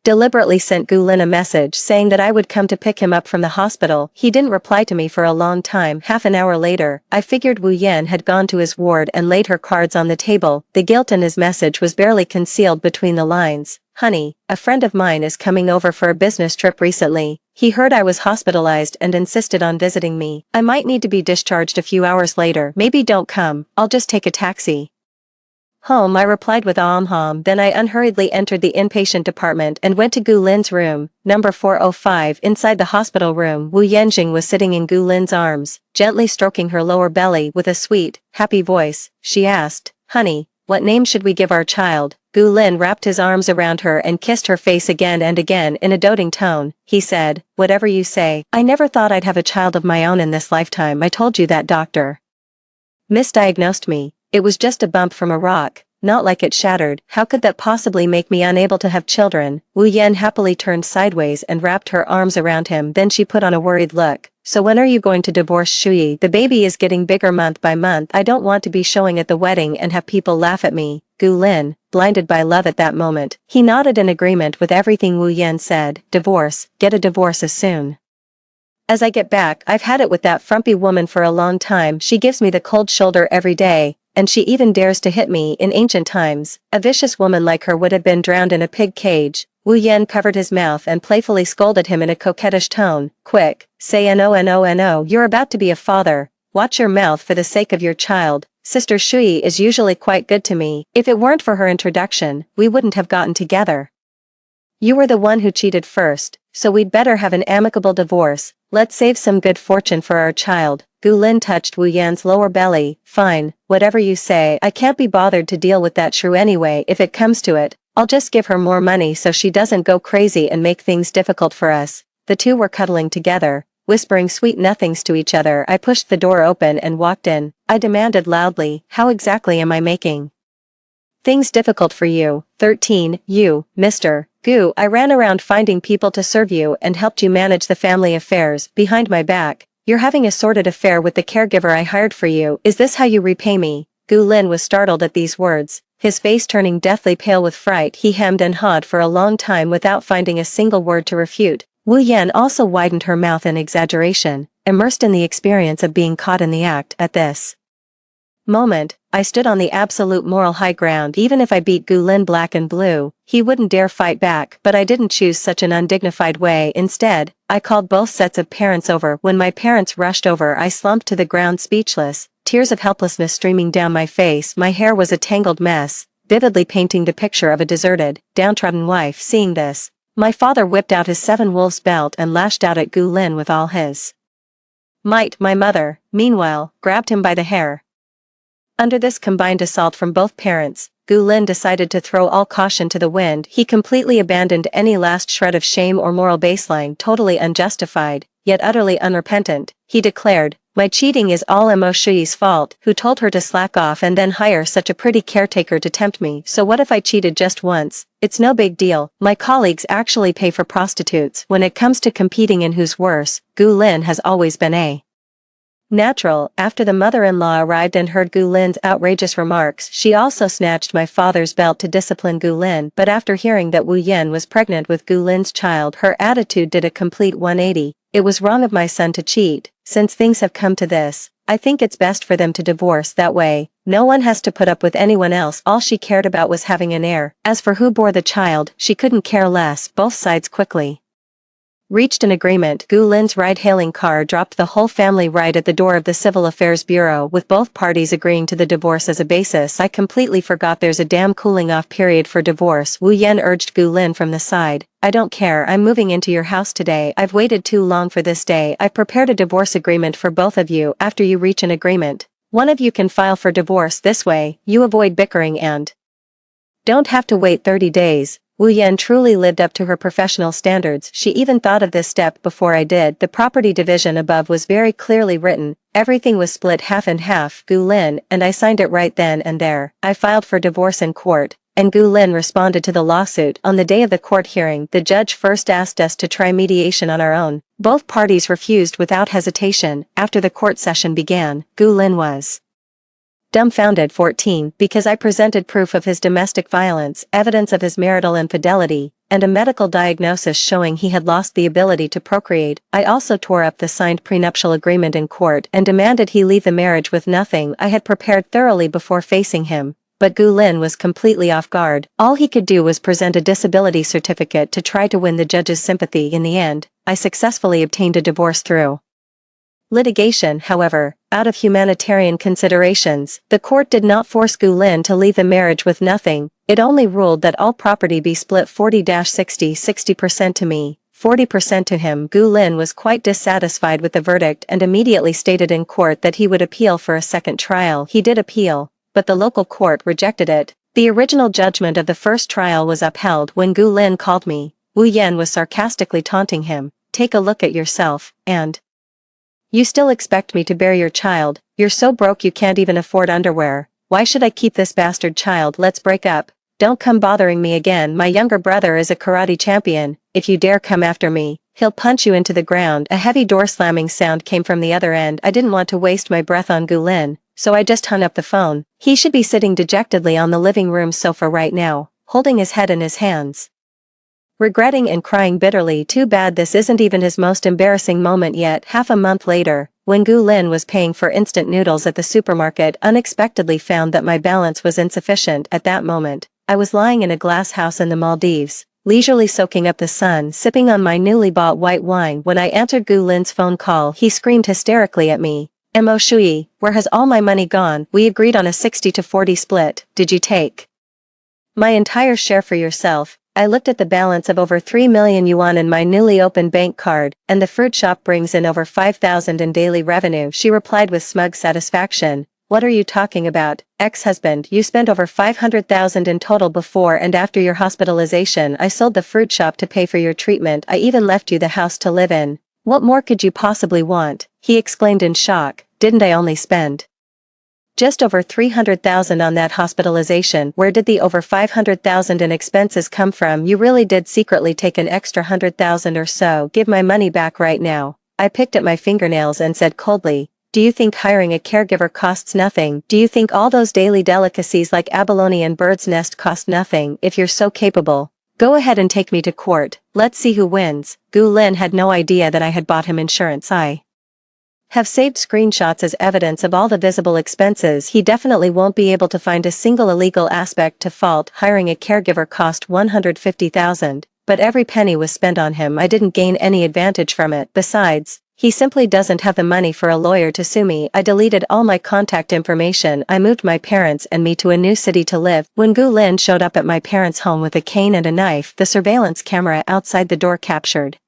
A: deliberately sent Gu Lin a message saying that I would come to pick him up from the hospital. He didn't reply to me for a long time. Half an hour later, I figured Wu Yan had gone to his ward and laid her cards on the table. The guilt in his message was barely concealed between the lines. Honey, a friend of mine is coming over for a business trip recently. He heard I was hospitalized and insisted on visiting me. I might need to be discharged a few hours later. Maybe don't come, I'll just take a taxi home, I replied with aham. Then I unhurriedly entered the inpatient department and went to Gu Lin's room, number 405. Inside the hospital room, Wu Yanjing was sitting in Gu Lin's arms, gently stroking her lower belly. With a sweet, happy voice, she asked, Honey, what name should we give our child? Gu Lin wrapped his arms around her and kissed her face again and again. In a doting tone, he said, Whatever you say. I never thought I'd have a child of my own in this lifetime. I told you that doctor misdiagnosed me. It was just a bump from a rock, not like it shattered. How could that possibly make me unable to have children? Wu Yan happily turned sideways and wrapped her arms around him. Then she put on a worried look. So when are you going to divorce Shuyi? The baby is getting bigger month by month. I don't want to be showing at the wedding and have people laugh at me. Gu Lin, blinded by love at that moment, he nodded in agreement with everything Wu Yan said. Divorce, get a divorce as soon as I get back. I've had it with that frumpy woman for a long time. She gives me the cold shoulder every day. and she even dares to hit me. In ancient times, a vicious woman like her would have been drowned in a pig cage. Wu Yan covered his mouth and playfully scolded him in a coquettish tone. Quick, say no, you're about to be a father. Watch your mouth for the sake of your child. Sister Shui is usually quite good to me. If it weren't for her introduction, we wouldn't have gotten together. You were the one who cheated first, so we'd better have an amicable divorce. Let's save some good fortune for our child. Gu Lin touched Wu Yan's lower belly. Fine, whatever you say. I can't be bothered to deal with that shrew anyway. If it comes to it, I'll just give her more money so she doesn't go crazy and make things difficult for us. The two were cuddling together, whispering sweet nothings to each other. I pushed the door open and walked in. I demanded loudly, how exactly am I making things difficult for you? 13, you, Mr. Gu. I ran around finding people to serve you and helped you manage the family affairs behind my back. You're having a sordid affair with the caregiver I hired for you. Is this how you repay me? Gu Lin was startled at these words, his face turning deathly pale with fright. He hemmed and hawed for a long time without finding a single word to refute. Wu Yan also widened her mouth in exaggeration, immersed in the experience of being caught in the act. At this moment, I stood on the absolute moral high ground. Even if I beat Gu Lin black and blue, he wouldn't dare fight back. But I didn't choose such an undignified way. Instead, I called both sets of parents over. When my parents rushed over, I slumped to the ground speechless, tears of helplessness streaming down my face. My hair was a tangled mess, vividly painting the picture of a deserted, downtrodden wife. Seeing this, my father whipped out his 7 wolves belt and lashed out at Gu Lin with all his might. My mother, meanwhile, grabbed him by the hair. Under this combined assault from both parents, Gu Lin decided to throw all caution to the wind. He completely abandoned any last shred of shame or moral baseline. Totally unjustified, yet utterly unrepentant, he declared, my cheating is all Mo Shui's fault, who told her to slack off and then hire such a pretty caretaker to tempt me. So what if I cheated just once? It's no big deal. My colleagues actually pay for prostitutes. When it comes to competing in who's worse, Gu Lin has always been a natural. After the mother-in-law arrived and heard Gu Lin's outrageous remarks, she also snatched my father's belt to discipline Gu Lin. But after hearing that Wu Yan was pregnant with Gu Lin's child, her attitude did a complete 180. It was wrong of my son to cheat. Since things have come to this, I think it's best for them to divorce. That way, no one has to put up with anyone else. All she cared about was having an heir. As for who bore the child, she couldn't care less. Both sides quickly reached an agreement. Gu Lin's ride-hailing car dropped the whole family right at the door of the Civil Affairs Bureau, with both parties agreeing to the divorce as a basis. I completely forgot there's a damn cooling-off period for divorce. Wu Yan urged Gu Lin from the side. I don't care. I'm moving into your house today. I've waited too long for this day. I've prepared a divorce agreement for both of you. After you reach an agreement, one of you can file for divorce. This way, you avoid bickering and don't have to wait 30 days. Wu Yan truly lived up to her professional standards. She even thought of this step before I did. The property division above was very clearly written. Everything was split half and half. Gu Lin and I signed it right then and there. I filed for divorce in court, and Gu Lin responded to the lawsuit. On the day of the court hearing, the judge first asked us to try mediation on our own. Both parties refused without hesitation. After the court session began, Gu Lin was dumbfounded. 14, because I presented proof of his domestic violence, evidence of his marital infidelity, and a medical diagnosis showing he had lost the ability to procreate. I also tore up the signed prenuptial agreement in court and demanded he leave the marriage with nothing I had prepared thoroughly before facing him. But Gu Lin was completely off guard. All he could do was present a disability certificate to try to win the judge's sympathy. In the end, I successfully obtained a divorce through litigation. However, out of humanitarian considerations, the court did not force Gu Lin to leave the marriage with nothing. It only ruled that all property be split 40-60, 60% to me, 40% to him. Gu Lin was quite dissatisfied with the verdict and immediately stated in court that he would appeal for a second trial. He did appeal, but the local court rejected it. The original judgment of the first trial was upheld. When Gu Lin called me, Wu Yan was sarcastically taunting him. Take a look at yourself, and you still expect me to bear your child? You're so broke you can't even afford underwear. Why should I keep this bastard child? Let's break up. Don't come bothering me again. My younger brother is a karate champion. If you dare come after me, he'll punch you into the ground. A heavy door slamming sound came from the other end. I didn't want to waste my breath on Gu Lin, so I just hung up the phone. He should be sitting dejectedly on the living room sofa right now, holding his head in his hands, regretting and crying bitterly. Too bad this isn't even his most embarrassing moment yet. Half a month later, when Gu Lin was paying for instant noodles at the supermarket, unexpectedly found that my balance was insufficient. At that moment, I was lying in a glass house in the Maldives, leisurely soaking up the sun, sipping on my newly bought white wine. When I answered Gu Lin's phone call, he screamed hysterically at me. "Mo Shui, where has all my money gone? We agreed on a 60-40 split, did you take my entire share for yourself?" I looked at the balance of over 3 million yuan in my newly opened bank card, and the fruit shop brings in over 5,000 in daily revenue. She replied with smug satisfaction. "What are you talking about, ex-husband? You spent over 500,000 in total before and after your hospitalization. I sold the fruit shop to pay for your treatment. I even left you the house to live in. What more could you possibly want?" he exclaimed in shock. "Didn't I only spend just over 300,000 on that hospitalization? Where did the over 500,000 in expenses come from? You really did secretly take an extra 100,000 or so. Give my money back right now." I picked at my fingernails and said coldly, "Do you think hiring a caregiver costs nothing? Do you think all those daily delicacies like abalone and bird's nest cost nothing? If you're so capable, go ahead and take me to court. Let's see who wins." Gu Lin had no idea that I had bought him insurance. I have saved screenshots as evidence of all the visible expenses. He definitely won't be able to find a single illegal aspect to fault. Hiring a caregiver cost 150,000, but every penny was spent on him. I didn't gain any advantage from it. Besides, he simply doesn't have the money for a lawyer to sue me. I deleted all my contact information. I moved my parents and me to a new city to live. When Gu Lin showed up at my parents' home with a cane and a knife, the surveillance camera outside the door captured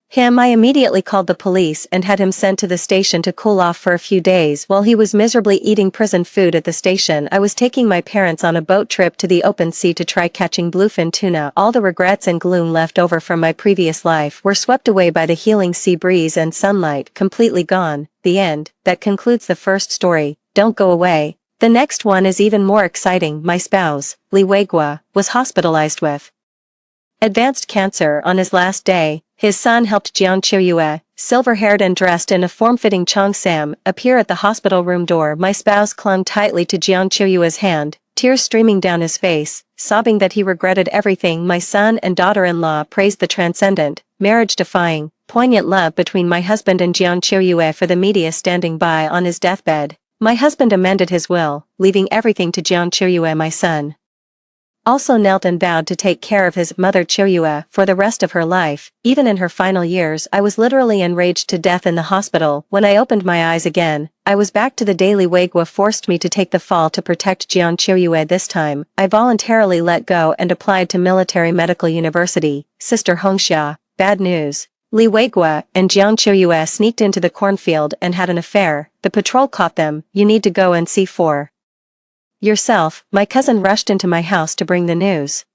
A: him. I immediately called the police and had him sent to the station to cool off for a few days while he was miserably eating prison food at the station. I was taking my parents on a boat trip to the open sea to try catching bluefin tuna. All the regrets and gloom left over from my previous life were swept away by the healing sea breeze and sunlight, completely gone. The end. That concludes the first story. Don't go away. The next one is even more exciting. My spouse, Li Weiguo, was hospitalized with advanced cancer. On his last day, his son helped Jiang Qiuyue, silver-haired and dressed in a form-fitting cheongsam, appear at the hospital room door. My spouse clung tightly to Jiang Qiuyue's hand, tears streaming down his face, sobbing that he regretted everything. My son and daughter-in-law praised the transcendent, marriage-defying, poignant love between my husband and Jiang Qiuyue. For the media standing by on his deathbed, my husband amended his will, leaving everything to Jiang Qiuyue. My son also knelt and vowed to take care of his mother Qiuyue for the rest of her life. Even in her final years, I was literally enraged to death in the hospital. When I opened my eyes again, I was back to the day. Li Weiguo forced me to take the fall to protect Jiang Qiuyue. This time, I voluntarily let go and applied to Military Medical University. Sister Hongxia, bad news. Li Weiguo and Jiang Qiuyue sneaked into the cornfield and had an affair. The patrol caught them. You need to go and see for yourself. My cousin rushed into my house to bring the news.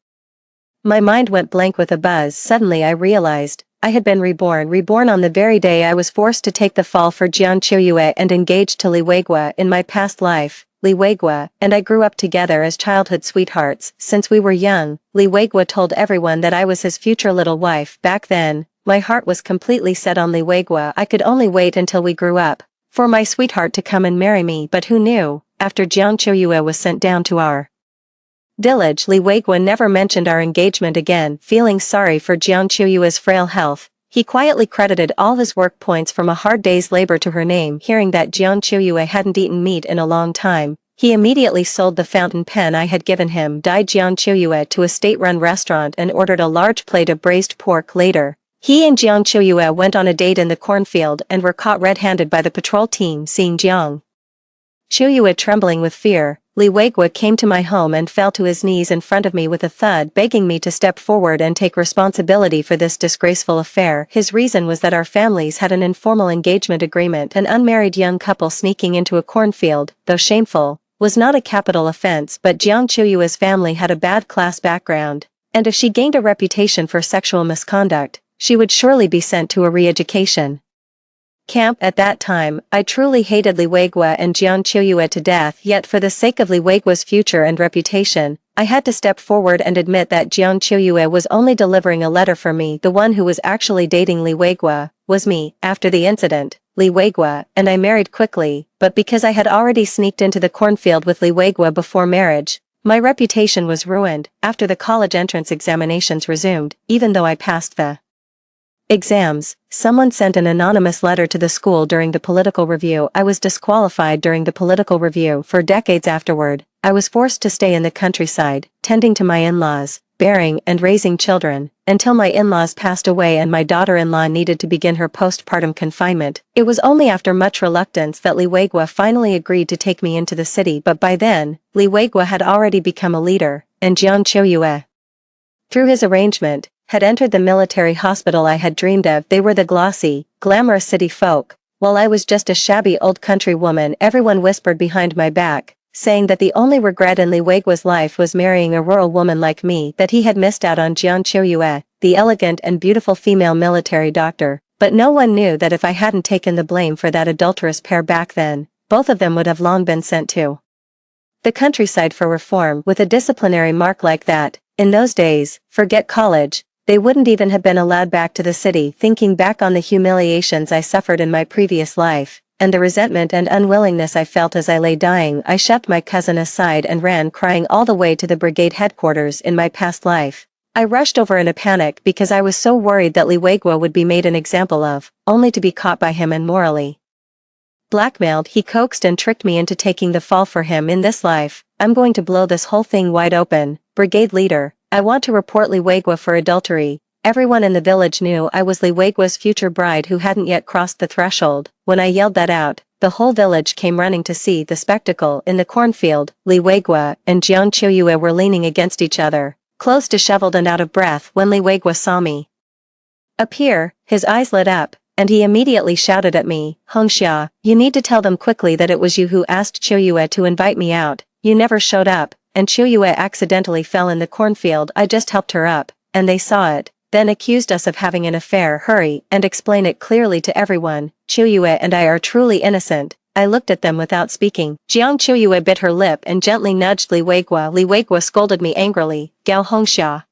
A: My mind went blank with a buzz. Suddenly I realized I had been reborn on the very day I was forced to take the fall for Jiang Qiuyue and engaged to Li Weiguo. In my past life, Li Weiguo and I grew up together as childhood sweethearts. Since we were young, Li Weiguo told everyone that I was his future little wife. Back then, my heart was completely set on Li Weiguo. I could only wait until we grew up for my sweetheart to come and marry me. But who knew? After Jiang Qiuyue was sent down to our village, Li Weiguo never mentioned our engagement again. Feeling sorry for Jiang Qiuyue's frail health, he quietly credited all his work points from a hard day's labor to her name. Hearing that Jiang Qiuyue hadn't eaten meat in a long time, he immediately sold the fountain pen I had given him. Died Jiang Qiuyue to a state-run restaurant and ordered a large plate of braised pork. Later, he and Jiang Qiuyue went on a date in the cornfield and were caught red-handed by the patrol team. Seeing Jiang Qiuyue trembling with fear, Li Weiguo came to my home and fell to his knees in front of me with a thud, begging me to step forward and take responsibility for this disgraceful affair. His reason was that our families had an informal engagement agreement. An unmarried young couple sneaking into a cornfield, though shameful, was not a capital offense. But Jiang Qiuyue's family had a bad class background, and if she gained a reputation for sexual misconduct, she would surely be sent to a re-education camp. At that time, I truly hated Li Weiguo and Jiang Qiuyue to death. Yet for the sake of Li Weiguo's future and reputation, I had to step forward and admit that Jiang Qiuyue was only delivering a letter for me. The one who was actually dating Li Weiguo was me. After the incident, Li Weiguo and I married quickly, but because I had already sneaked into the cornfield with Li Weiguo before marriage, my reputation was ruined. After the college entrance examinations resumed, even though I passed the Exams. Someone sent an anonymous letter to the school during the political review. I was disqualified during the political review. For decades afterward, I was forced to stay in the countryside, tending to my in-laws, bearing and raising children, until my in-laws passed away and my daughter-in-law needed to begin her postpartum confinement. It was only after much reluctance that Liwegwa finally agreed to take me into the city, but by then, Liwegwa had already become a leader, and Jiang Choyue, through his arrangement, had entered the military hospital I had dreamed of. They were the glossy, glamorous city folk, while I was just a shabby old country woman. Everyone whispered behind my back, saying that the only regret in Liwegwa's life was marrying a rural woman like me, that he had missed out on Jiang Choyue, the elegant and beautiful female military doctor. But no one knew that if I hadn't taken the blame for that adulterous pair back then, both of them would have long been sent to the countryside for reform. With a disciplinary mark like that, in those days, forget college, they wouldn't even have been allowed back to the city. Thinking back on the humiliations I suffered in my previous life, and the resentment and unwillingness I felt as I lay dying, I shoved my cousin aside and ran crying all the way to the brigade headquarters. In my past life, I rushed over in a panic because I was so worried that Liwegwa would be made an example of, only to be caught by him and morally blackmailed. He coaxed and tricked me into taking the fall for him. In this life, I'm going to blow this whole thing wide open. Brigade leader, I want to report Liwegwa for adultery. Everyone in the village knew I was Liwegwa's future bride who hadn't yet crossed the threshold. When I yelled that out, the whole village came running to see the spectacle. In the cornfield, Liwegwa and Jiang Choyue were leaning against each other, close, disheveled and out of breath. When Liwegwa saw me appear, his eyes lit up, and he immediately shouted at me, "Hongxia, you need to tell them quickly that it was you who asked Choyue to invite me out. You never showed up, and Choyue accidentally fell in the cornfield. I just helped her up, and they saw it, then accused us of having an affair. Hurry and explain it clearly to everyone. Choyue and I are truly innocent." I looked at them without speaking. Jiang Choyue bit her lip and gently nudged Liwegwa. Liwegwa scolded me angrily, "Gao Hongxia,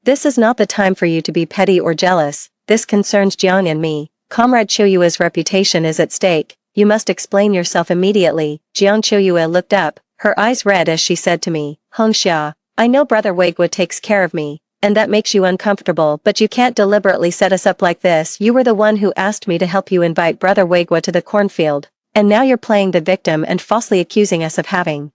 A: this is not the time for you to be petty or jealous. This concerns Jiang and me. Comrade Choyue's reputation is at stake. You must explain yourself immediately." Jiang Choyue looked up, her eyes red as she said to me, "Hongxia, I know Brother Wegwa takes care of me, and that makes you uncomfortable, but you can't deliberately set us up like this. You were the one who asked me to help you invite Brother Wegwa to the cornfield, and now you're playing the victim and falsely accusing us of having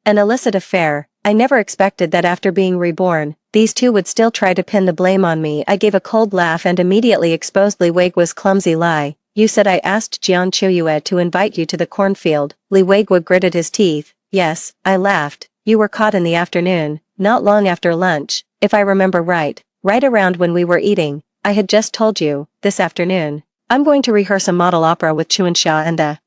A: an illicit affair. I never expected that after being reborn, these two would still try to pin the blame on me." I gave a cold laugh and immediately exposed Liwegwa's clumsy lie. "You said I asked Jiang Choyue to invite you to the cornfield." Liwegwa gritted his teeth. "Yes," I laughed. "You were caught in the afternoon, not long after lunch, if I remember right around when we were eating. I had just told you, this afternoon, I'm going to rehearse a model opera with Chuanxia and the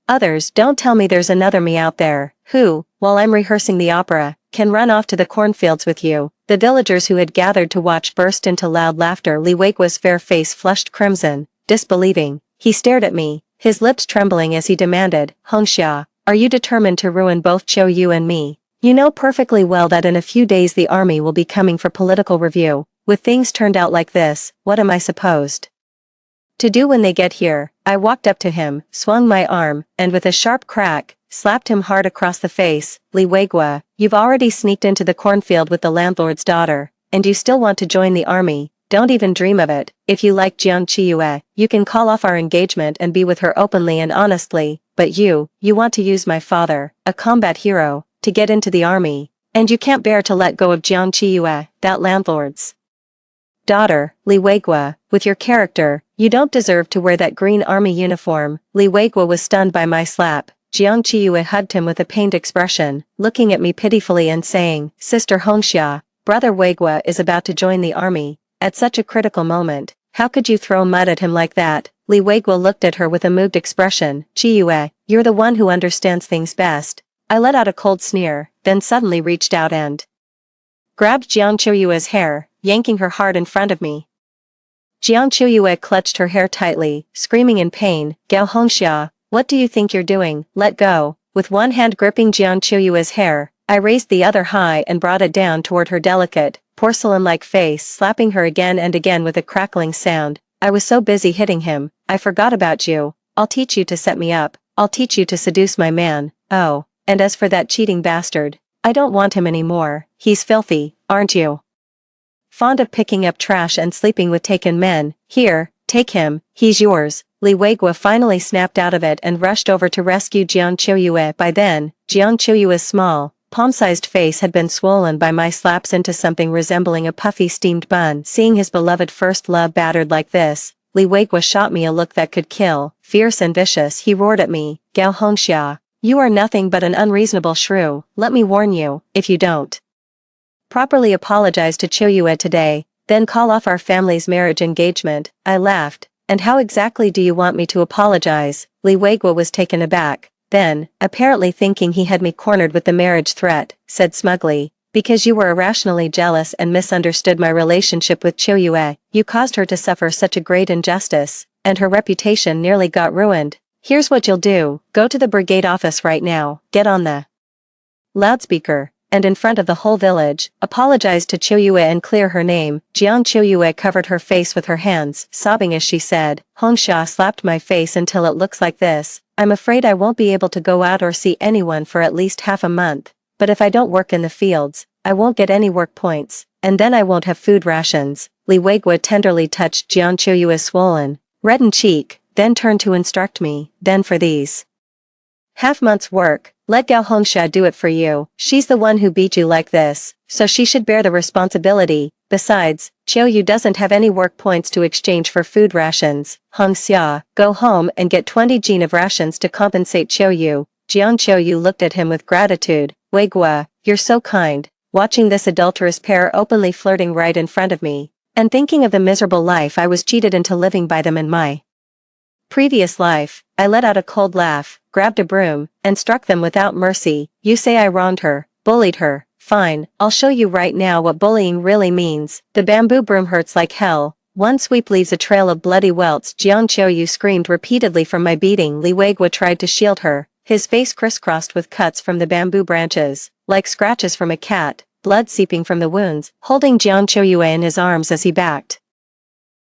A: others. Don't tell me there's another me out there, who, while I'm rehearsing the opera, can run off to the cornfields with you." The villagers who had gathered to watch burst into loud laughter. Liwegwa's fair face flushed crimson, disbelieving. He stared at me, his lips trembling as he demanded, "Hongxia, are you determined to ruin both Choyu and me? You know perfectly well that in a few days the army will be coming for political review. With things turned out like this, what am I supposed to do when they get here?" I walked up to him, swung my arm, and with a sharp crack, slapped him hard across the face. "Liwegwa, you've already sneaked into the cornfield with the landlord's daughter, and you still want to join the army. Don't even dream of it. If you like Jiang Choyue, you can call off our engagement and be with her openly and honestly, but you want to use my father, a combat hero, to get into the army, and you can't bear to let go of Jiang Choyue, that landlord's daughter. Liwegwa, with your character, you don't deserve to wear that green army uniform." Liwegwa was stunned by my slap. Jiang Choyue hugged him with a pained expression, looking at me pitifully and saying, "Sister Hongxia, Brother Wegwa is about to join the army. At such a critical moment, how could you throw mud at him like that?" Liwegwa looked at her with a moved expression. "Choyue, you're the one who understands things best." I let out a cold sneer, then suddenly reached out and grabbed Jiang Choyue's hair, yanking her hard in front of me. Jiang Choyue clutched her hair tightly, screaming in pain. "Gao Hongxia, what do you think you're doing? Let go." With one hand gripping Jiang Choyue's hair, I raised the other high and brought it down toward her delicate, porcelain-like face, slapping her again and again with a crackling sound. "I was so busy hitting him, I forgot about you. I'll teach you to set me up. I'll teach you to seduce my man. Oh, and as for that cheating bastard, I don't want him anymore. He's filthy, aren't you?" fond of picking up trash and sleeping with taken men. Here, take him, he's yours. Li Weigua finally snapped out of it and rushed over to rescue Jiang Qiuyue. By then, Jiang Qiuyue's small, palm-sized face had been swollen by my slaps into something resembling a puffy steamed bun. Seeing his beloved first love battered like this, Li Weigua shot me a look that could kill. Fierce and vicious, he roared at me, Gao Hongxia, you are nothing but an unreasonable shrew. Let me warn you, if you don't properly apologize to Qiuyue today, then call off our family's marriage engagement. I laughed. And how exactly do you want me to apologize? Li Weigua was taken aback. Then, apparently thinking he had me cornered with the marriage threat, said smugly, because you were irrationally jealous and misunderstood my relationship with Qiuyue, you caused her to suffer such a great injustice, and her reputation nearly got ruined. Here's what you'll do, go to the brigade office right now, get on the loudspeaker, and in front of the whole village, apologize to Qiuyue and clear her name. Jiang Qiuyue covered her face with her hands, sobbing as she said, Hongxia slapped my face until it looks like this. I'm afraid I won't be able to go out or see anyone for at least half a month, but if I don't work in the fields, I won't get any work points, and then I won't have food rations. Li Weigua tenderly touched Jiang Qiuyue's swollen, reddened cheek, then turned to instruct me, then for these half month's work, let Gao Hongxia do it for you. She's the one who beat you like this, so she should bear the responsibility. Besides, Qiuyu doesn't have any work points to exchange for food rations. Hongxia, go home and get 20 jin of rations to compensate Qiuyu. Jiang Qiuyu looked at him with gratitude. Weigua, you're so kind. Watching this adulterous pair openly flirting right in front of me, and thinking of the miserable life I was cheated into living by them in my previous life, I let out a cold laugh, grabbed a broom, and struck them without mercy. You say I wronged her, bullied her. Fine, I'll show you right now what bullying really means. The bamboo broom hurts like hell. One sweep leaves a trail of bloody welts. Jiang Qiuyu screamed repeatedly from my beating. Li Weigua tried to shield her, his face crisscrossed with cuts from the bamboo branches, like scratches from a cat, blood seeping from the wounds, holding Jiang Qiuyu in his arms as he backed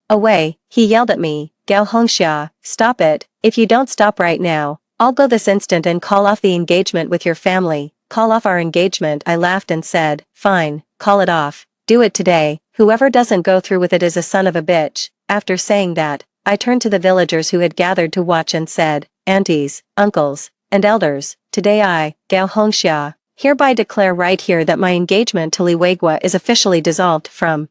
A: away. He yelled at me, Gao Hongxia, stop it. If you don't stop right now, I'll go this instant and call off the engagement with your family. Call off our engagement. I laughed and said, fine, call it off. Do it today. Whoever doesn't go through with it is a son of a bitch. After saying that, I turned to the villagers who had gathered to watch and said, aunties, uncles, and elders, today I, Gao Hongxia, hereby declare right here that my engagement to Li Weigua is officially dissolved. From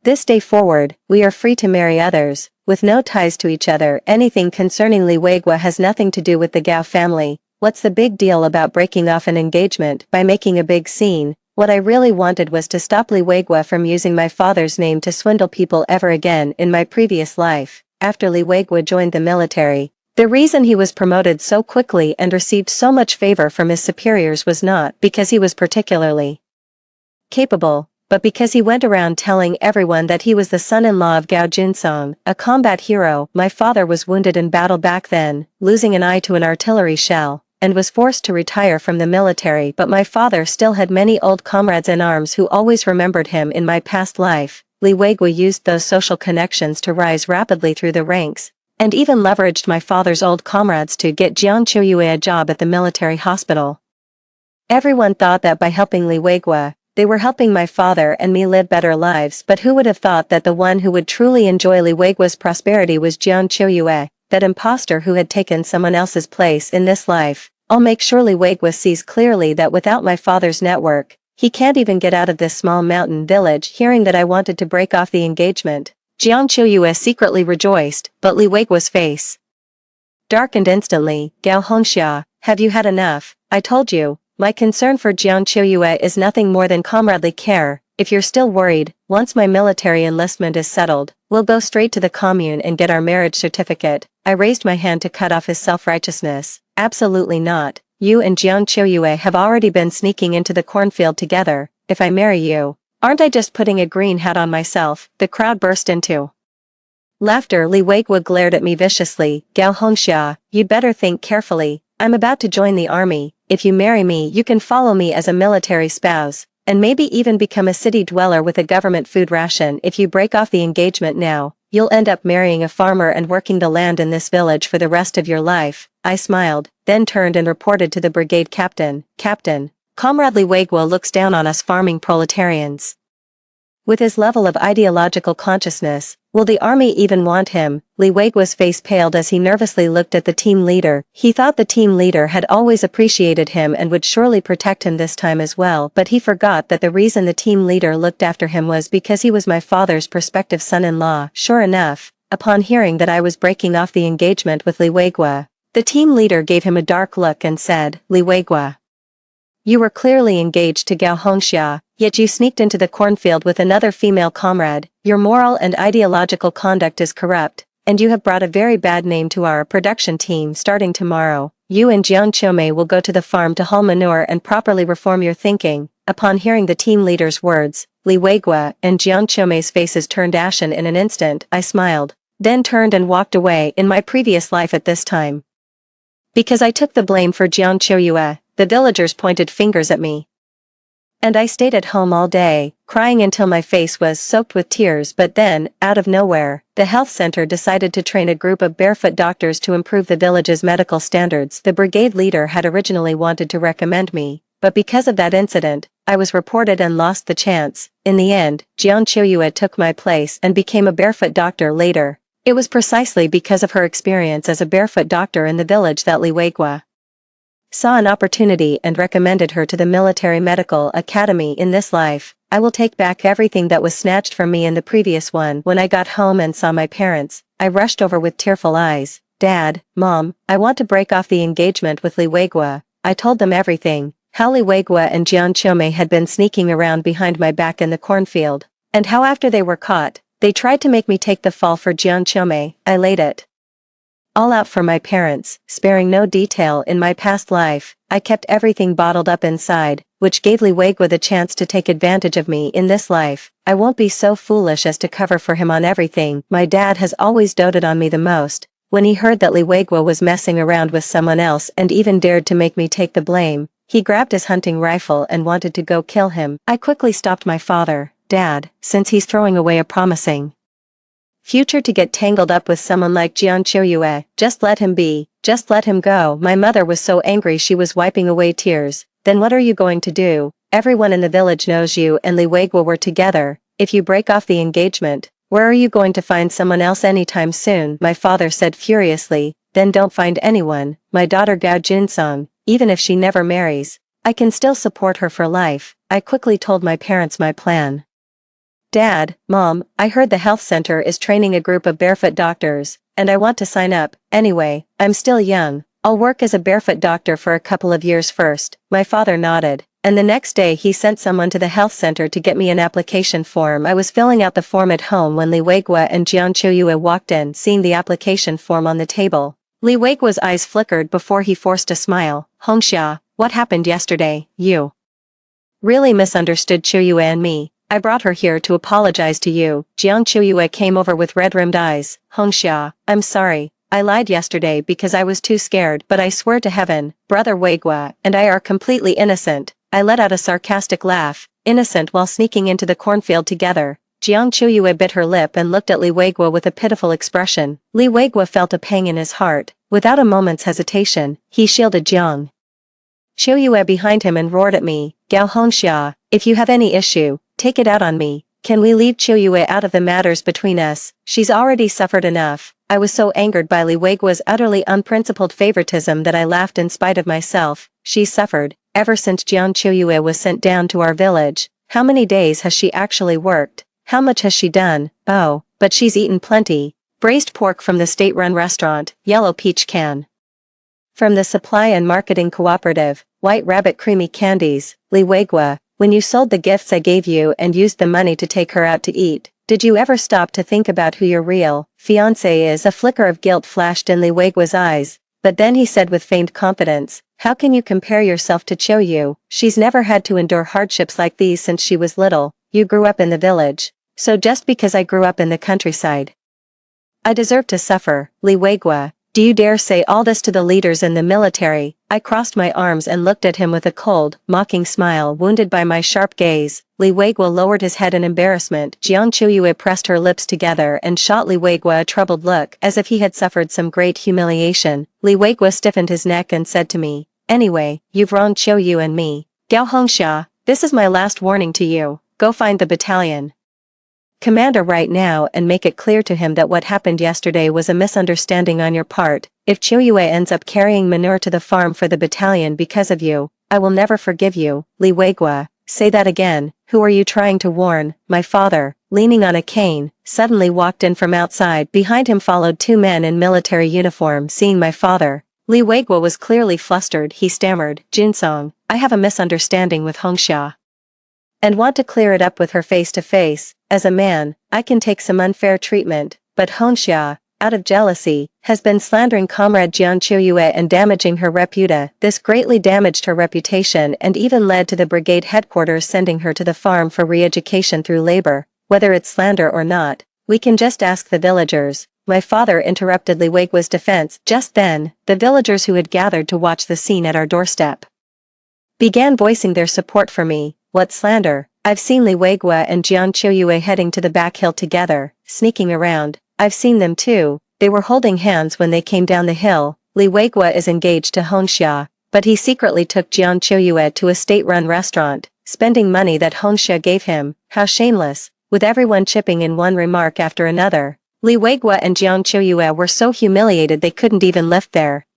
A: this day forward, we are free to marry others, with no ties to each other. Anything concerning Li Weigua has nothing to do with the Gao family. What's the big deal about breaking off an engagement by making a big scene? What I really wanted was to stop Li Weigua from using my father's name to swindle people ever again. In my previous life, after Li Weigua joined the military, the reason he was promoted so quickly and received so much favor from his superiors was not because he was particularly capable, but because he went around telling everyone that he was the son-in-law of Gao Junsong, a combat hero. My father was wounded in battle back then, losing an eye to an artillery shell, and was forced to retire from the military, but my father still had many old comrades in arms who always remembered him. In my past life, Li Weigua used those social connections to rise rapidly through the ranks, and even leveraged my father's old comrades to get Jiang Qiuyue a job at the military hospital. Everyone thought that by helping Li Weigua, they were helping my father and me live better lives, but who would have thought that the one who would truly enjoy Li Weigua's prosperity was Jiang Qiuyue, that imposter who had taken someone else's place in this life. I'll make sure Li Weigua sees clearly that without my father's network, he can't even get out of this small mountain village. Hearing that I wanted to break off the engagement, Jiang Qiuyue secretly rejoiced, but Li Weigua's face darkened instantly. Gao Hongxia, have you had enough? I told you. My concern for Jiang Qiuyue is nothing more than comradely care. If you're still worried, once my military enlistment is settled, we'll go straight to the commune and get our marriage certificate. I raised my hand to cut off his self-righteousness. Absolutely not. You and Jiang Qiuyue have already been sneaking into the cornfield together. If I marry you, aren't I just putting a green hat on myself? The crowd burst into laughter. Li Weigua glared at me viciously. Gao Hongxia, you'd better think carefully. I'm about to join the army. If you marry me, you can follow me as a military spouse, and maybe even become a city dweller with a government food ration. If you break off the engagement now, you'll end up marrying a farmer and working the land in this village for the rest of your life. I smiled, then turned and reported to the brigade captain. Captain, Comrade Li Weigua looks down on us farming proletarians. With his level of ideological consciousness, will the army even want him? Li Weigua's face paled as he nervously looked at the team leader. He thought the team leader had always appreciated him and would surely protect him this time as well, but he forgot that the reason the team leader looked after him was because he was my father's prospective son-in-law. Sure enough, upon hearing that I was breaking off the engagement with Li Weigua, the team leader gave him a dark look and said, "Li Weigua, you were clearly engaged to Gao Hongxia, yet you sneaked into the cornfield with another female comrade. Your moral and ideological conduct is corrupt, and you have brought a very bad name to our production team. Starting tomorrow, you and Jiang Qiumei will go to the farm to haul manure and properly reform your thinking." Upon hearing the team leader's words, Li Weigua and Jiang Qiumei's faces turned ashen in an instant. I smiled, then turned and walked away. In my previous life at this time, because I took the blame for Jiang Qiuyue, the villagers pointed fingers at me. And I stayed at home all day, crying until my face was soaked with tears. But then, out of nowhere, the health center decided to train a group of barefoot doctors to improve the village's medical standards. The brigade leader had originally wanted to recommend me, but because of that incident, I was reported and lost the chance. In the end, Jiang Qiuyue took my place and became a barefoot doctor later. It was precisely because of her experience as a barefoot doctor in the village that Li Weigua saw an opportunity and recommended her to the military medical academy. In this life, I will take back everything that was snatched from me in the previous one. When I got home and saw my parents, I rushed over with tearful eyes. "Dad, Mom, I want to break off the engagement with Li Weigua." I told them everything, how Li Weigua and Jiang Qiumei had been sneaking around behind my back in the cornfield, and how after they were caught, they tried to make me take the fall for Jiang Qiumei. I laid it all out for my parents, sparing no detail. In my past life, I kept everything bottled up inside, which gave Li Weigua the chance to take advantage of me. In this life, I won't be so foolish as to cover for him on everything. My dad has always doted on me the most. When he heard that Li Weigua was messing around with someone else and even dared to make me take the blame, he grabbed his hunting rifle and wanted to go kill him. I quickly stopped my father. "Dad, since he's throwing away a promising future to get tangled up with someone like Jiang Qiuyue, just let him be, just let him go." My mother was so angry she was wiping away tears. "Then what are you going to do? Everyone in the village knows you and Li Weigua were together. If you break off the engagement, where are you going to find someone else anytime soon?" My father said furiously. "Then don't find anyone. My daughter Gao Jinsong, even if she never marries, I can still support her for life." I quickly told my parents my plan. "Dad, Mom, I heard the health center is training a group of barefoot doctors, and I want to sign up. Anyway, I'm still young. I'll work as a barefoot doctor for a couple of years first." My father nodded, and the next day he sent someone to the health center to get me an application form. I was filling out the form at home when Li Weigua and Jiang Qiuyue walked in. Seeing the application form on the table, Li Weigua's eyes flickered before he forced a smile. "Hongxia, what happened yesterday? You really misunderstood Qiuyue and me. I brought her here to apologize to you." Jiang Qiuyue came over with red-rimmed eyes. "Hongxia, I'm sorry. I lied yesterday because I was too scared, but I swear to heaven, Brother Weigua and I are completely innocent." I let out a sarcastic laugh. "Innocent while sneaking into the cornfield together." Jiang Qiuyue bit her lip and looked at Li Weigua with a pitiful expression. Li Weigua felt a pang in his heart. Without a moment's hesitation, he shielded Jiang Qiuyue behind him and roared at me, "Gao Hongxia, if you have any issue, take it out on me. Can we leave Qiuyue out of the matters between us? She's already suffered enough." I was so angered by Li Weigua's utterly unprincipled favoritism that I laughed in spite of myself. "She's suffered ever since Jiang Qiuyue was sent down to our village. How many days has she actually worked? How much has she done? Oh, but she's eaten plenty. Braised pork from the state-run restaurant, yellow peach can from the supply and marketing cooperative, white rabbit creamy candies." Li Weigua, when you sold the gifts I gave you and used the money to take her out to eat, did you ever stop to think about who your real fiancé is? A flicker of guilt flashed in Li Weigua's eyes, but then he said with feigned confidence, "How can you compare yourself to Qiuyu? She's never had to endure hardships like these since she was little. You grew up in the village. So just because I grew up in the countryside, I deserve to suffer." Li Weigua, do you dare say all this to the leaders in the military? I crossed my arms and looked at him with a cold, mocking smile. Wounded by my sharp gaze, Li Weigua lowered his head in embarrassment. Jiang Qiuyue pressed her lips together and shot Li Weigua a troubled look as if he had suffered some great humiliation. Li Weigua stiffened his neck and said to me, "Anyway, you've wronged Qiuyu and me. Gao Hongxia, this is my last warning to you. Go find the battalion Commander right now and make it clear to him that what happened yesterday was a misunderstanding on your part. If Chuyue ends up carrying manure to the farm for the battalion because of you, I will never forgive you, Li Weigua. Say that again, who are you trying to warn? My father, leaning on a cane, suddenly walked in from outside. Behind him followed two men in military uniform. Seeing my father, Li Weigua was clearly flustered. He stammered, Jinsong, I have a misunderstanding with Hongxia. And want to clear it up with her face to face. As a man, I can take some unfair treatment, but Hongxia, out of jealousy, has been slandering Comrade Jiang Chuyue and damaging her reputa. This greatly damaged her reputation and even led to the brigade headquarters sending her to the farm for re-education through labor. Whether it's slander or not, we can just ask the villagers. My father interrupted Li Weigua's defense. Just then, the villagers who had gathered to watch the scene at our doorstep began voicing their support for me. What slander? I've seen Li Weigua and Jiang Chuyue heading to the back hill together, sneaking around. I've seen them too. They were holding hands when they came down the hill. Li Weigua is engaged to Hongxia, but he secretly took Jiang Chuyue to a state-run restaurant, spending money that Hongxia gave him. How shameless, with everyone chipping in one remark after another. Li Weigua and Jiang Chuyue were so humiliated they couldn't even lift their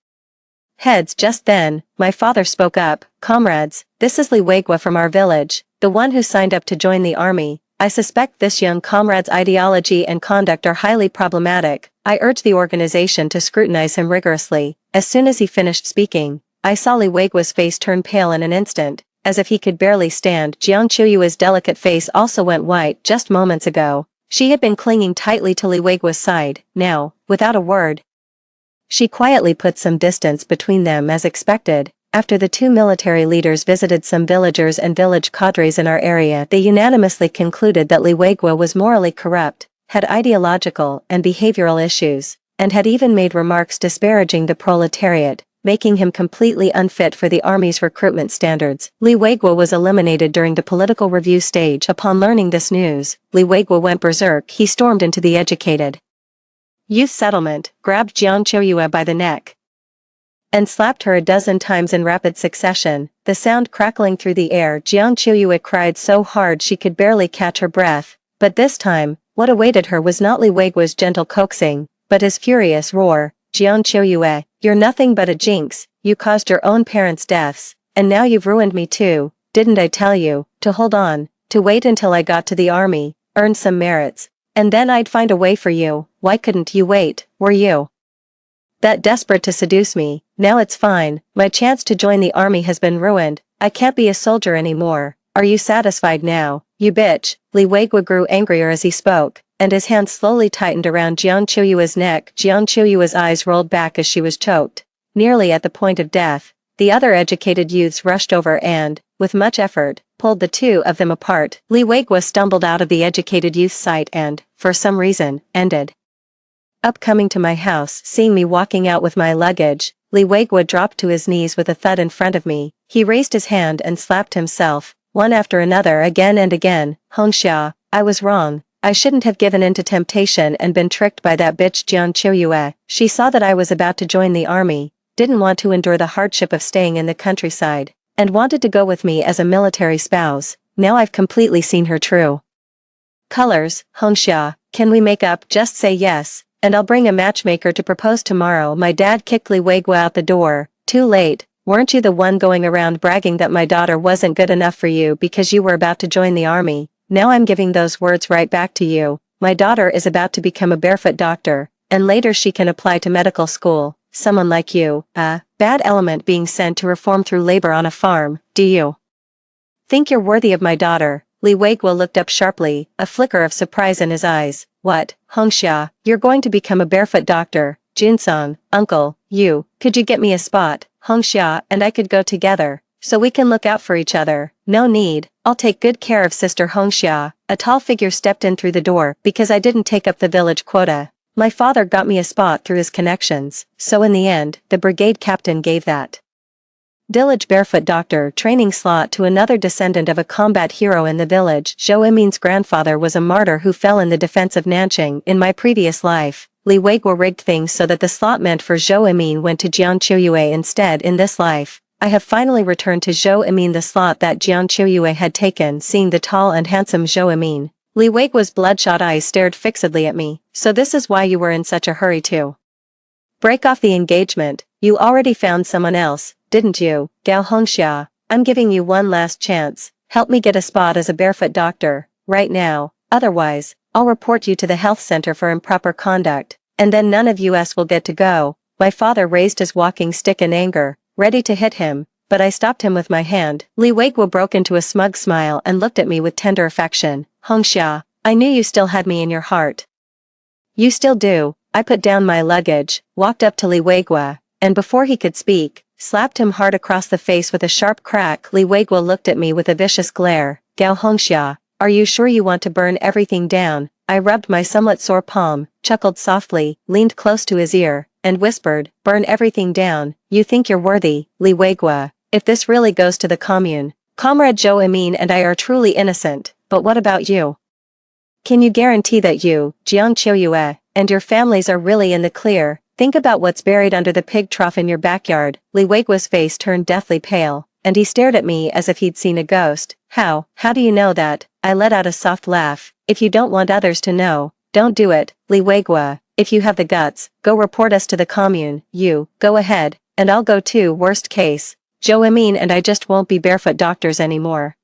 A: heads. Just then, my father spoke up. Comrades, this is Li Weigua from our village, the one who signed up to join the army. I suspect this young comrade's ideology and conduct are highly problematic. I urge the organization to scrutinize him rigorously. As soon as he finished speaking, I saw Li Weigua's face turn pale in an instant, as if he could barely stand. Jiang Chuyue's delicate face also went white. Just moments ago, she had been clinging tightly to Li Weigua's side. Now, without a word, she quietly put some distance between them as expected. After the two military leaders visited some villagers and village cadres in our area, they unanimously concluded that Li Weigua was morally corrupt, had ideological and behavioral issues, and had even made remarks disparaging the proletariat, making him completely unfit for the army's recruitment standards. Li Weigua was eliminated during the political review stage. Upon learning this news, Li Weigua went berserk. He stormed into the educated youth settlement, grabbed Jiang Chuyue by the neck, and slapped her a dozen times in rapid succession, the sound crackling through the air. Jiang Chuyue cried so hard she could barely catch her breath, but this time, what awaited her was not Li Weigua's gentle coaxing, but his furious roar. Jiang Chuyue, you're nothing but a jinx, you caused your own parents' deaths, and now you've ruined me too. Didn't I tell you to hold on, to wait until I got to the army, earn some merits, and then I'd find a way for you? Why couldn't you wait? Were you that desperate to seduce me? Now it's fine, my chance to join the army has been ruined. I can't be a soldier anymore. Are you satisfied now, you bitch? Li Weigua grew angrier as he spoke, and his hand slowly tightened around Jiang Chuyue's neck. Jiang Chuyue's eyes rolled back as she was choked, nearly at the point of death. The other educated youths rushed over and, with much effort, pulled the two of them apart. Li Weigua stumbled out of the educated youth's sight and, for some reason, ended up coming to my house. Seeing me walking out with my luggage, Li Weigua dropped to his knees with a thud in front of me. He raised his hand and slapped himself, one after another, again and again. Hongxia, I was wrong. I shouldn't have given in to temptation and been tricked by that bitch Jiang Chuyue. She saw that I was about to join the army, didn't want to endure the hardship of staying in the countryside, and wanted to go with me as a military spouse. Now I've completely seen her true colors. Hongxia, can we make up? Just say yes, and I'll bring a matchmaker to propose tomorrow. My dad kicked Li Weigua out the door. Too late. Weren't you the one going around bragging that my daughter wasn't good enough for you because you were about to join the army? Now I'm giving those words right back to you. My daughter is about to become a barefoot doctor, and later she can apply to medical school. Someone like you, a bad element being sent to reform through labor on a farm. Do you think you're worthy of my daughter? Li Weigua looked up sharply, a flicker of surprise in his eyes. What, Hongxia, you're going to become a barefoot doctor? Jinsong, uncle, could you get me a spot? Hongxia and I could go together, so we can look out for each other. No need, I'll take good care of Sister Hongxia. A tall figure stepped in through the door. Because I didn't take up the village quota, my father got me a spot through his connections, so in the end, the brigade captain gave that village barefoot doctor training slot to another descendant of a combat hero in the village. Zhou Emin's grandfather was a martyr who fell in the defense of Nanching. In my previous life, Li Weigua rigged things so that the slot meant for Zhou Emin went to Jiang Chuyue instead. In this life, I have finally returned to Zhou Emin the slot that Jiang Chuyue had taken. Seeing the tall and handsome Zhou Emin, Li Weiguo's bloodshot eyes stared fixedly at me. So this is why you were in such a hurry to break off the engagement. You already found someone else, didn't you, Gao Hongxia? I'm giving you one last chance. Help me get a spot as a barefoot doctor, right now. Otherwise, I'll report you to the health center for improper conduct, and then none of us will get to go. My father raised his walking stick in anger, ready to hit him, but I stopped him with my hand. Li Weiguo broke into a smug smile and looked at me with tender affection. Hongxia, I knew you still had me in your heart. You still do. I put down my luggage, walked up to Li Weiguo, and before he could speak, slapped him hard across the face with a sharp crack. Li Weiguo looked at me with a vicious glare. Gao Hongxia, are you sure you want to burn everything down? I rubbed my somewhat sore palm, chuckled softly, leaned close to his ear, and whispered, burn everything down. You think you're worthy, Li Weiguo. If this really goes to the commune, Comrade Zhou Emin and I are truly innocent, but what about you? Can you guarantee that you, Jiang Qiuyue, and your families are really in the clear? Think about what's buried under the pig trough in your backyard. Li Weiguo's face turned deathly pale, and he stared at me as if he'd seen a ghost. How do you know that? I let out a soft laugh. If you don't want others to know, don't do it, Li Weiguo. If you have the guts, go report us to the commune. You, go ahead, and I'll go too. Worst case, Zhou Emin and I just won't be barefoot doctors anymore.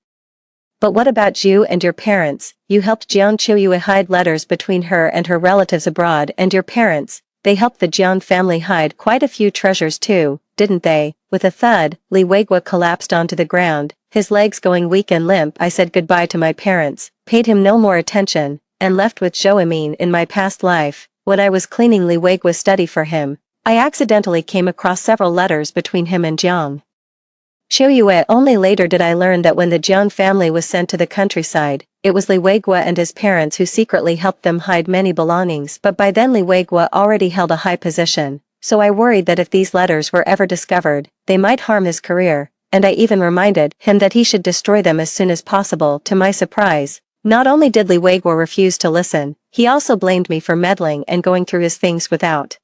A: But what about you and your parents? You helped Jiang Qiuyue hide letters between her and her relatives abroad, and your parents, they helped the Jiang family hide quite a few treasures too, didn't they? With a thud, Li Weiguo collapsed onto the ground, his legs going weak and limp. I said goodbye to my parents, paid him no more attention, and left with Zhou Emin. In my past life, when I was cleaning Li Weiguo's study for him, I accidentally came across several letters between him and Jiang Qiuyue. Only later did I learn that when the Jiang family was sent to the countryside, it was Li Weiguo and his parents who secretly helped them hide many belongings. But by then Li Weiguo already held a high position, so I worried that if these letters were ever discovered, they might harm his career, and I even reminded him that he should destroy them as soon as possible. To my surprise, not only did Li Weiguo refuse to listen, he also blamed me for meddling and going through his things without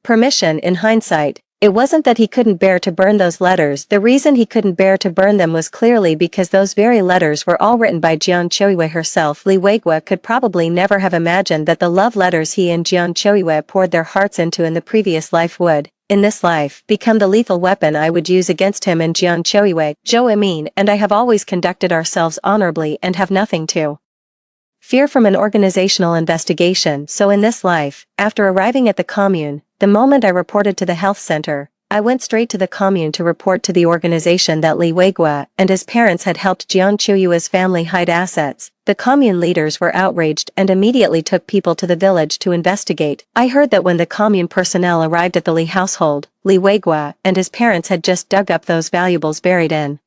A: permission. In hindsight, it wasn't that he couldn't bear to burn those letters. The reason he couldn't bear to burn them was clearly because those very letters were all written by Jiang Qiuyue herself. Li Weiguo could probably never have imagined that the love letters he and Jiang Qiuyue poured their hearts into in the previous life would, in this life, become the lethal weapon I would use against him and Jiang Qiuyue. Zhou Emin and I have always conducted ourselves honorably and have nothing to fear from an organizational investigation. So in this life, after arriving at the commune, the moment I reported to the health center, I went straight to the commune to report to the organization that Li Weiguo and his parents had helped Jiang Qiuyue's family hide assets. The commune leaders were outraged and immediately took people to the village to investigate. I heard that when the commune personnel arrived at the Li household, Li Weiguo and his parents had just dug up those valuables buried in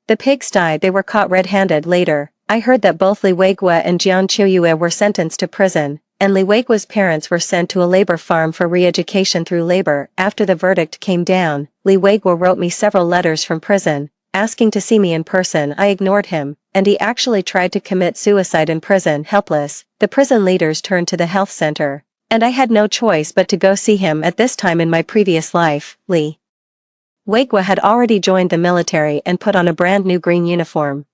A: the pigsty. They were caught red-handed. Later, I heard that both Li Weiguo and Jiang Qiuyue were sentenced to prison, and Li Weiguo's parents were sent to a labor farm for re-education through labor. After the verdict came down, Li Weiguo wrote me several letters from prison, asking to see me in person. I ignored him, and he actually tried to commit suicide in prison. Helpless, the prison leaders turned to the health center, and I had no choice but to go see him. At this time in my previous life, Li Weiguo had already joined the military and put on a brand new green uniform.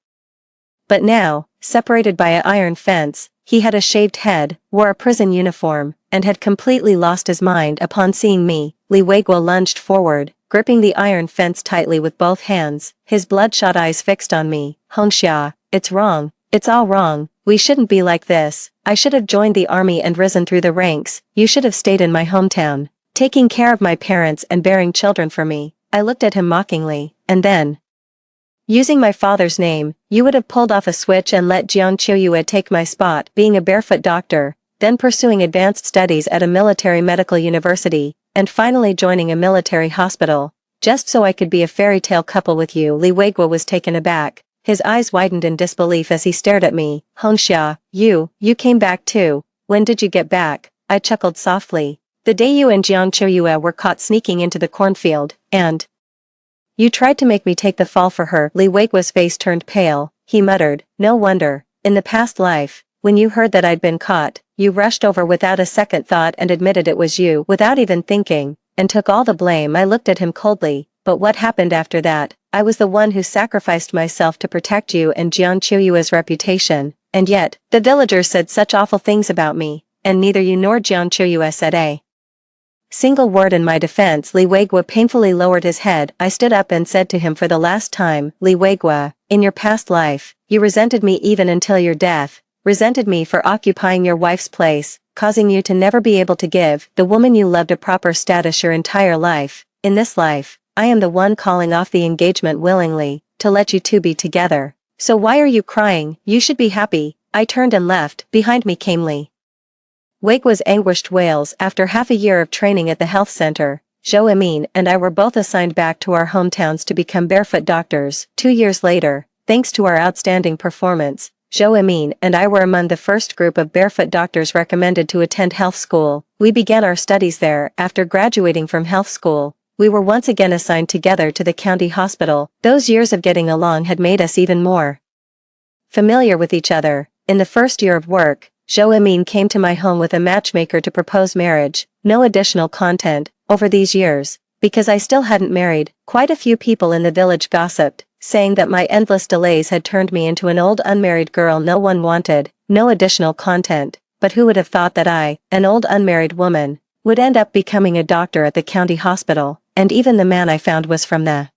A: But now, separated by an iron fence, he had a shaved head, wore a prison uniform, and had completely lost his mind. Upon seeing me, Li Weiguo lunged forward, gripping the iron fence tightly with both hands, his bloodshot eyes fixed on me. Hongxia, it's wrong, it's all wrong, we shouldn't be like this. I should have joined the army and risen through the ranks. You should have stayed in my hometown, taking care of my parents and bearing children for me. I looked at him mockingly, and then, using my father's name, you would have pulled off a switch and let Jiang Qiuyue take my spot, being a barefoot doctor, then pursuing advanced studies at a military medical university, and finally joining a military hospital, just so I could be a fairy tale couple with you. Li Weiguo was taken aback, his eyes widened in disbelief as he stared at me. Hongxia, you came back too. When did you get back? I chuckled softly. The day you and Jiang Qiuyue were caught sneaking into the cornfield, and you tried to make me take the fall for her. Li Weiguo's face turned pale. He muttered, no wonder, in the past life, when you heard that I'd been caught, you rushed over without a second thought and admitted it was you, without even thinking, and took all the blame. I looked at him coldly. But what happened after that? I was the one who sacrificed myself to protect you and Jiang Qiuyue's reputation, And yet, the villagers said such awful things about me, and neither you nor Jiang Chuyu said a single word in my defense. Li Weigua painfully lowered his head. I stood up and said to him for the last time, Li Weigua, in your past life, you resented me even until your death, resented me for occupying your wife's place, causing you to never be able to give the woman you loved a proper status your entire life. In this life, I am the one calling off the engagement willingly, to let you two be together. So why are you crying? You should be happy. I turned and left. Behind me came Li Weigua's anguished wails. After half a year of training at the health center, Zhou Emin and I were both assigned back to our hometowns to become barefoot doctors. 2 years later, thanks to our outstanding performance, Zhou Emin and I were among the first group of barefoot doctors recommended to attend health school. We began our studies there. After graduating from health school, we were once again assigned together to the county hospital. Those years of getting along had made us even more familiar with each other. In the first year of work, Zhou Emin came to my home with a matchmaker to propose marriage. No additional content. Over these years, because I still hadn't married, quite a few people in the village gossiped, saying that my endless delays had turned me into an old unmarried girl no one wanted. No additional content. But who would have thought that I, an old unmarried woman, would end up becoming a doctor at the county hospital? And even the man I found was from the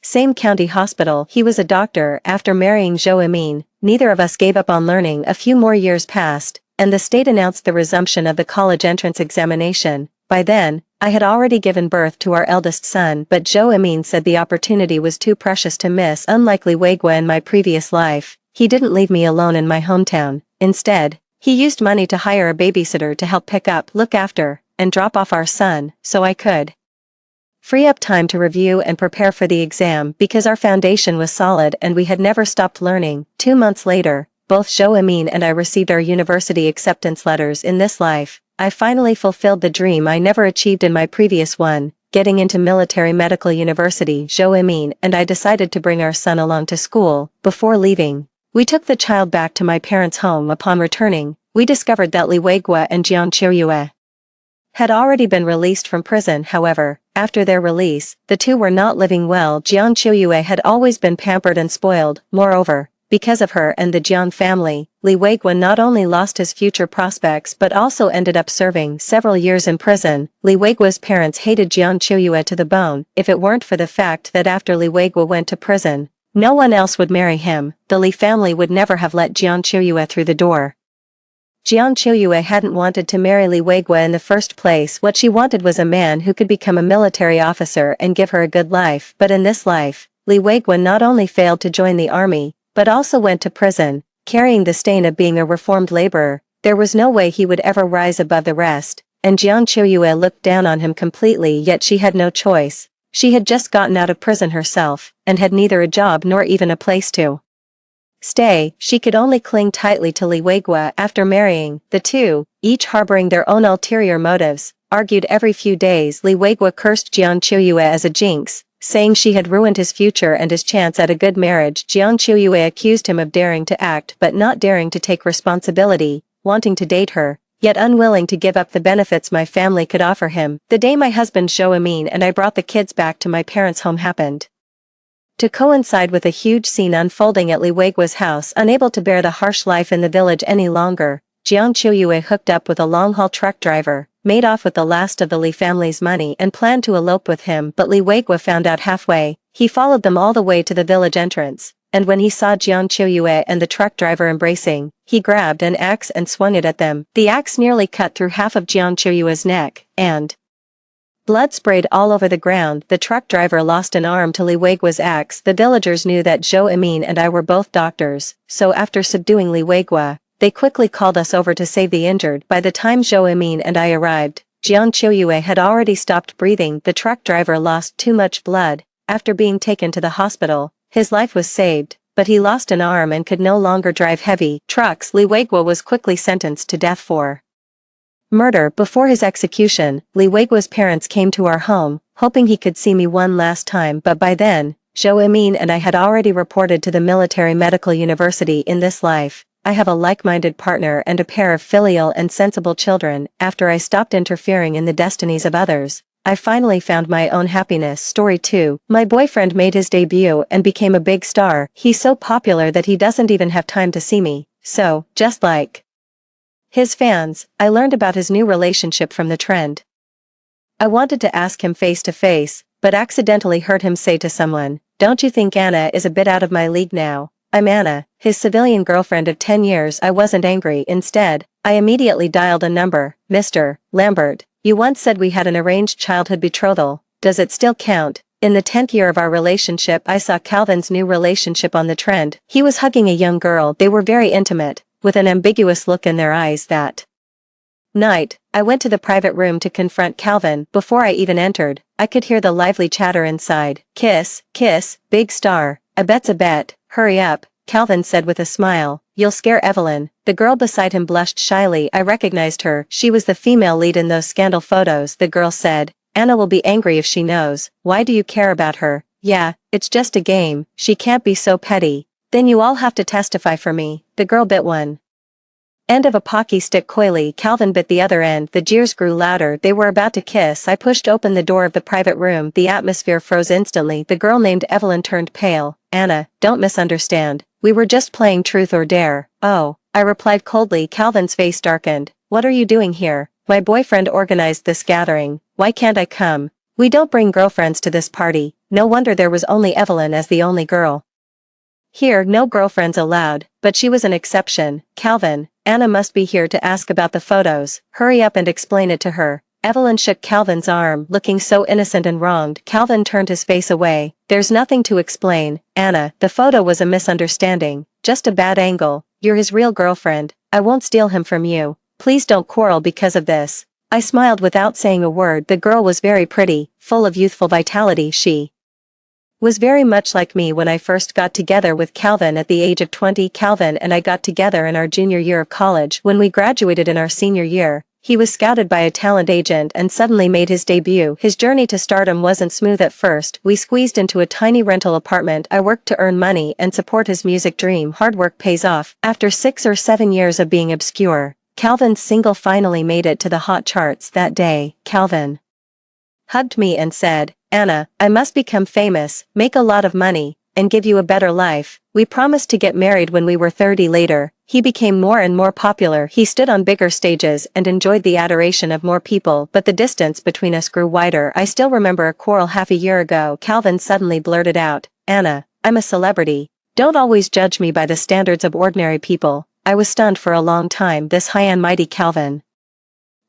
A: same county hospital. He was a doctor. After marrying Zhou Emin, neither of us gave up on learning. A few more years passed, and the state announced the resumption of the college entrance examination. By then, I had already given birth to our eldest son, but Zhou Emin said the opportunity was too precious to miss. Unlike Li Weigua in my previous life, he didn't leave me alone in my hometown. Instead, he used money to hire a babysitter to help pick up, look after, and drop off our son, so I could free up time to review and prepare for the exam. Because our foundation was solid and we had never stopped learning. 2 months later, both Zhou Emin and I received our university acceptance letters. In this life, I finally fulfilled the dream I never achieved in my previous one, getting into military medical university. Zhou Emin and I decided to bring our son along to school. Before leaving, we took the child back to my parents' home. Upon returning, we discovered that Li Weigua and Jiang Qiuyue had already been released from prison. However, after their release, the two were not living well. Jiang Qiuyue had always been pampered and spoiled. Moreover, because of her and the Jiang family, Li Weigua not only lost his future prospects but also ended up serving several years in prison. Li Weigua's parents hated Jiang Qiuyue to the bone. If it weren't for the fact that after Li Weigua went to prison, no one else would marry him, the Li family would never have let Jiang Qiuyue through the door. Jiang Qiuyue hadn't wanted to marry Li Weigua in the first place. What she wanted was a man who could become a military officer and give her a good life. But in this life, Li Weigua not only failed to join the army, but also went to prison, carrying the stain of being a reformed laborer. There was no way he would ever rise above the rest, and Jiang Qiuyue looked down on him completely. Yet she had no choice. She had just gotten out of prison herself, and had neither a job nor even a place to stay. She could only cling tightly to Li Weigua. After marrying, the two, each harboring their own ulterior motives, argued every few days. Li Weigua cursed Jiang Qiuyue as a jinx, saying she had ruined his future and his chance at a good marriage. Jiang Qiuyue accused him of daring to act but not daring to take responsibility, wanting to date her, yet unwilling to give up the benefits my family could offer him. The day my husband Zhou Emin and I brought the kids back to my parents' home happened to coincide with a huge scene unfolding at Li Weigua's house. Unable to bear the harsh life in the village any longer, Jiang Qiuyue hooked up with a long-haul truck driver, made off with the last of the Li family's money and planned to elope with him. But Li Weigua found out halfway. He followed them all the way to the village entrance, and when he saw Jiang Qiuyue and the truck driver embracing, he grabbed an axe and swung it at them. The axe nearly cut through half of Jiang Qiuyue's neck, and blood sprayed all over the ground. The truck driver lost an arm to Li Weigua's axe. The villagers knew that Zhou Emin and I were both doctors, so after subduing Li Weigua, they quickly called us over to save the injured. By the time Zhou Emin and I arrived, Jiang Qiuyue had already stopped breathing. The truck driver lost too much blood. After being taken to the hospital, his life was saved, but he lost an arm and could no longer drive heavy trucks. Li Weigua was quickly sentenced to death for murder. Before his execution, Li Weigua's parents came to our home, hoping he could see me one last time, but by then, Zhou Emin and I had already reported to the military medical university. In this life, I have a like-minded partner and a pair of filial and sensible children. After I stopped interfering in the destinies of others, I finally found my own happiness. Story 2. My boyfriend made his debut and became a big star. He's so popular that he doesn't even have time to see me. So, just like his fans, I learned about his new relationship from the trend. I wanted to ask him face to face, but accidentally heard him say to someone, "Don't you think Anna is a bit out of my league now?" I'm Anna, his civilian girlfriend of 10 years. I wasn't angry. Instead, I immediately dialed a number. "Mr. Lambert, you once said we had an arranged childhood betrothal. Does it still count?" In the 10th year of our relationship, I saw Calvin's new relationship on the trend. He was hugging a young girl. They were very intimate, with an ambiguous look in their eyes. That night, I went to the private room to confront Calvin. Before I even entered, I could hear the lively chatter inside. "Kiss, kiss, big star. I bet's a bet. Hurry up," Calvin said with a smile. "You'll scare Evelyn." The girl beside him blushed shyly. I recognized her. She was the female lead in those scandal photos. The girl said, "Anna will be angry if she knows." "Why do you care about her?" "Yeah, it's just a game. She can't be so petty." "Then you all have to testify for me." The girl bit one end of a pocky stick coyly. Calvin bit the other end. The jeers grew louder. They were about to kiss. I pushed open the door of the private room. The atmosphere froze instantly. The girl named Evelyn turned pale. "Anna, don't misunderstand. We were just playing truth or dare." "Oh," I replied coldly. Calvin's face darkened. "What are you doing here?" "My boyfriend organized this gathering. Why can't I come?" "We don't bring girlfriends to this party." No wonder there was only Evelyn as the only girl. Here, no girlfriends allowed, but she was an exception. "Calvin, Anna must be here to ask about the photos. Hurry up and explain it to her." Evelyn shook Calvin's arm, looking so innocent and wronged. Calvin turned his face away. "There's nothing to explain, Anna. The photo was a misunderstanding. Just a bad angle. You're his real girlfriend. I won't steal him from you. Please don't quarrel because of this." I smiled without saying a word. The girl was very pretty, full of youthful vitality. She was very much like me when I first got together with Calvin at the age of 20. Calvin and I got together in our junior year of college. When we graduated in our senior year, he was scouted by a talent agent and suddenly made his debut. His journey to stardom wasn't smooth at first. We squeezed into a tiny rental apartment. I worked to earn money and support his music dream. Hard work pays off. After 6 or 7 years of being obscure, Calvin's single finally made it to the hot charts. That day, Calvin hugged me and said, "Anna, I must become famous, make a lot of money, and give you a better life." We promised to get married when we were 30. Later, he became more and more popular. He stood on bigger stages and enjoyed the adoration of more people, but the distance between us grew wider. I still remember a quarrel half a year ago. Calvin suddenly blurted out, "Anna, I'm a celebrity. Don't always judge me by the standards of ordinary people." I was stunned for a long time. This high and mighty Calvin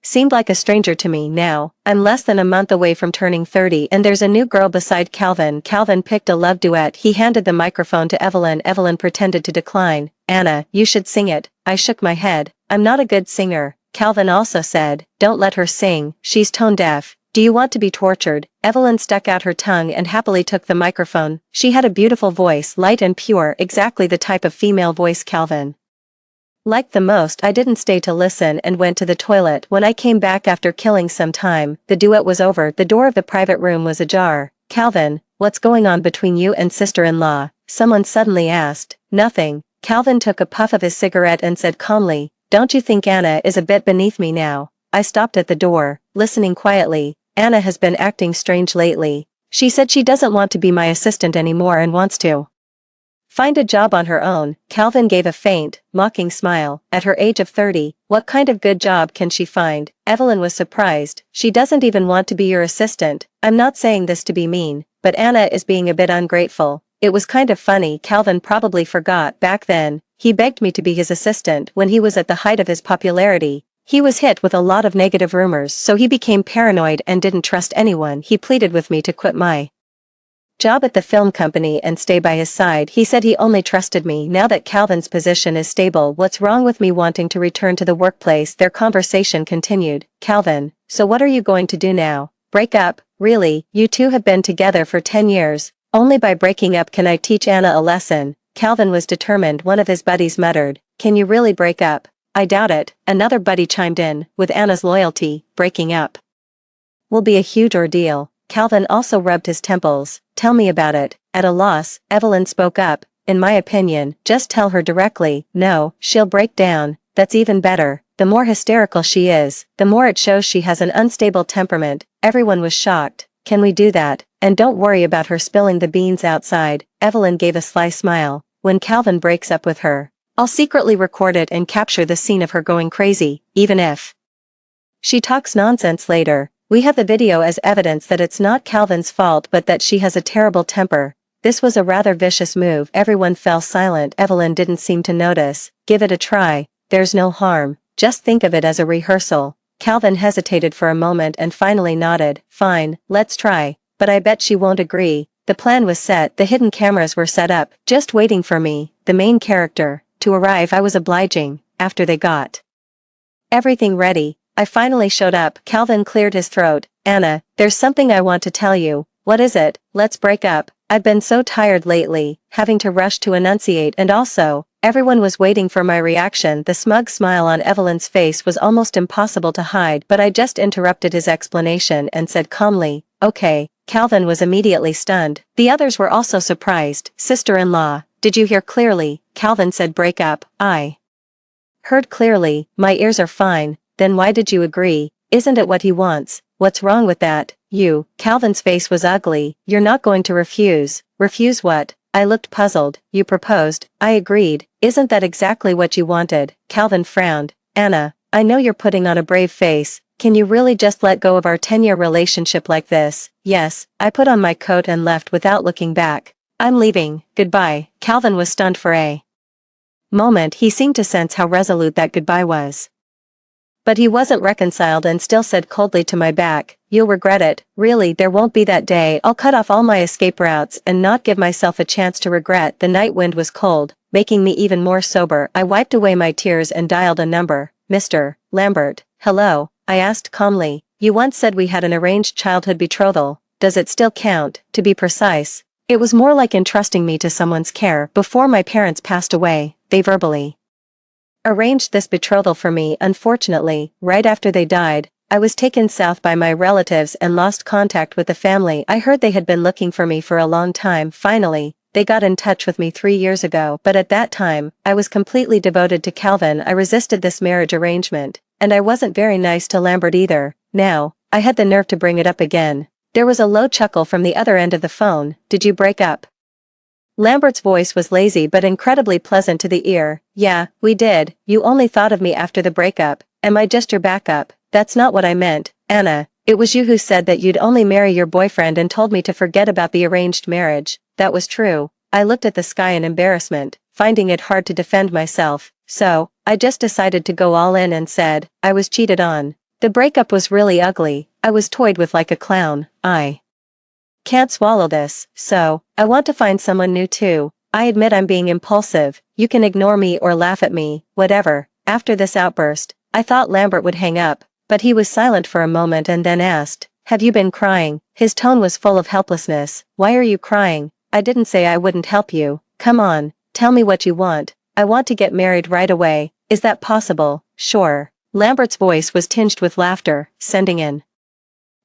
A: seemed like a stranger to me. Now, I'm less than a month away from turning 30 and there's a new girl beside Calvin. Calvin picked a love duet. He handed the microphone to Evelyn. Evelyn pretended to decline. "Anna, you should sing it." I shook my head. "I'm not a good singer." Calvin also said, "Don't let her sing. She's tone deaf." "Do you want to be tortured?" Evelyn stuck out her tongue and happily took the microphone. She had a beautiful voice, light and pure, exactly the type of female voice Calvin liked the most. I didn't stay to listen and went to the toilet. When I came back after killing some time, the duet was over. The door of the private room was ajar. "Calvin, what's going on between you and sister-in-law?" someone suddenly asked. "Nothing." Calvin took a puff of his cigarette and said calmly, "Don't you think Anna is a bit beneath me now?" I stopped at the door, listening quietly. "Anna has been acting strange lately. She said she doesn't want to be my assistant anymore and wants to find a job on her own." Calvin gave a faint, mocking smile. "At her age of 30, what kind of good job can she find?" Evelyn was surprised. "She doesn't even want to be your assistant." I'm not saying this to be mean, but Anna is being a bit ungrateful. It was kind of funny. Calvin probably forgot back then, he begged me to be his assistant when he was at the height of his popularity. He was hit with a lot of negative rumors, so he became paranoid and didn't trust anyone. He pleaded with me to quit my job at the film company and stay by his side. He said he only trusted me. Now that Calvin's position is stable, what's wrong with me wanting to return to the workplace? Their conversation continued. "Calvin, so what are you going to do now? Break up? Really? You two have been together for 10 years. Only by breaking up can I teach Anna a lesson." Calvin was determined. One of his buddies muttered, "Can you really break up?" "I doubt it." Another buddy chimed in, "With Anna's loyalty, breaking up will be a huge ordeal." Calvin also rubbed his temples. "Tell me about it." At a loss, Evelyn spoke up. "In my opinion, just tell her directly." "No, she'll break down." "That's even better. The more hysterical she is, the more it shows she has an unstable temperament." Everyone was shocked. "Can we do that? And don't worry about her spilling the beans outside." Evelyn gave a sly smile. "When Calvin breaks up with her, I'll secretly record it and capture the scene of her going crazy, even if she talks nonsense later. We have the video as evidence that it's not Calvin's fault but that she has a terrible temper. This was a rather vicious move. Everyone fell silent. Evelyn didn't seem to notice. Give it a try. There's no harm. Just think of it as a rehearsal. Calvin hesitated for a moment and finally nodded. Fine, let's try. But I bet she won't agree. The plan was set. The hidden cameras were set up, just waiting for me, the main character, to arrive. I was obliging. After they got everything ready, I finally showed up. Calvin cleared his throat. Anna, there's something I want to tell you. What is it? Let's break up. I've been so tired lately, having to rush to enunciate, and also, everyone was waiting for my reaction. The smug smile on Evelyn's face was almost impossible to hide, but I just interrupted his explanation and said calmly, okay. Calvin was immediately stunned. The others were also surprised. Sister-in-law, did you hear clearly? Calvin said break up. I heard clearly. My ears are fine. Then why did you agree? Isn't it what he wants? What's wrong with that? You. Calvin's face was ugly. You're not going to refuse. Refuse what? I looked puzzled. You proposed. I agreed. Isn't that exactly what you wanted? Calvin frowned. Anna, I know you're putting on a brave face. Can you really just let go of our 10-year relationship like this? Yes. I put on my coat and left without looking back. I'm leaving. Goodbye. Calvin was stunned for a moment. He seemed to sense how resolute that goodbye was. But he wasn't reconciled and still said coldly to my back, you'll regret it. Really, there won't be that day. I'll cut off all my escape routes and not give myself a chance to regret. The night wind was cold, making me even more sober. I wiped away my tears and dialed a number. Mr. Lambert. Hello, I asked calmly. You once said we had an arranged childhood betrothal. Does it still count? To be precise, it was more like entrusting me to someone's care. Before my parents passed away, they verbally arranged this betrothal for me. Unfortunately, right after they died, I was taken south by my relatives and lost contact with the family. I heard they had been looking for me for a long time. Finally, they got in touch with me 3 years ago, but at that time, I was completely devoted to Calvin. I resisted this marriage arrangement, and I wasn't very nice to Lambert either. Now, I had the nerve to bring it up again. There was a low chuckle from the other end of the phone. Did you break up? Lambert's voice was lazy but incredibly pleasant to the ear. Yeah, we did. You only thought of me after the breakup. Am I just your backup? That's not what I meant, Anna. It was you who said that you'd only marry your boyfriend and told me to forget about the arranged marriage. That was true. I looked at the sky in embarrassment, finding it hard to defend myself. So, I just decided to go all in and said, I was cheated on. The breakup was really ugly. I was toyed with like a clown. I can't swallow this, so, I want to find someone new too. I admit I'm being impulsive. You can ignore me or laugh at me, whatever. After this outburst, I thought Lambert would hang up, but he was silent for a moment and then asked, have you been crying? His tone was full of helplessness. Why are you crying? I didn't say I wouldn't help you. Come on, tell me what you want. I want to get married right away. Is that possible? Sure. Lambert's voice was tinged with laughter, sending an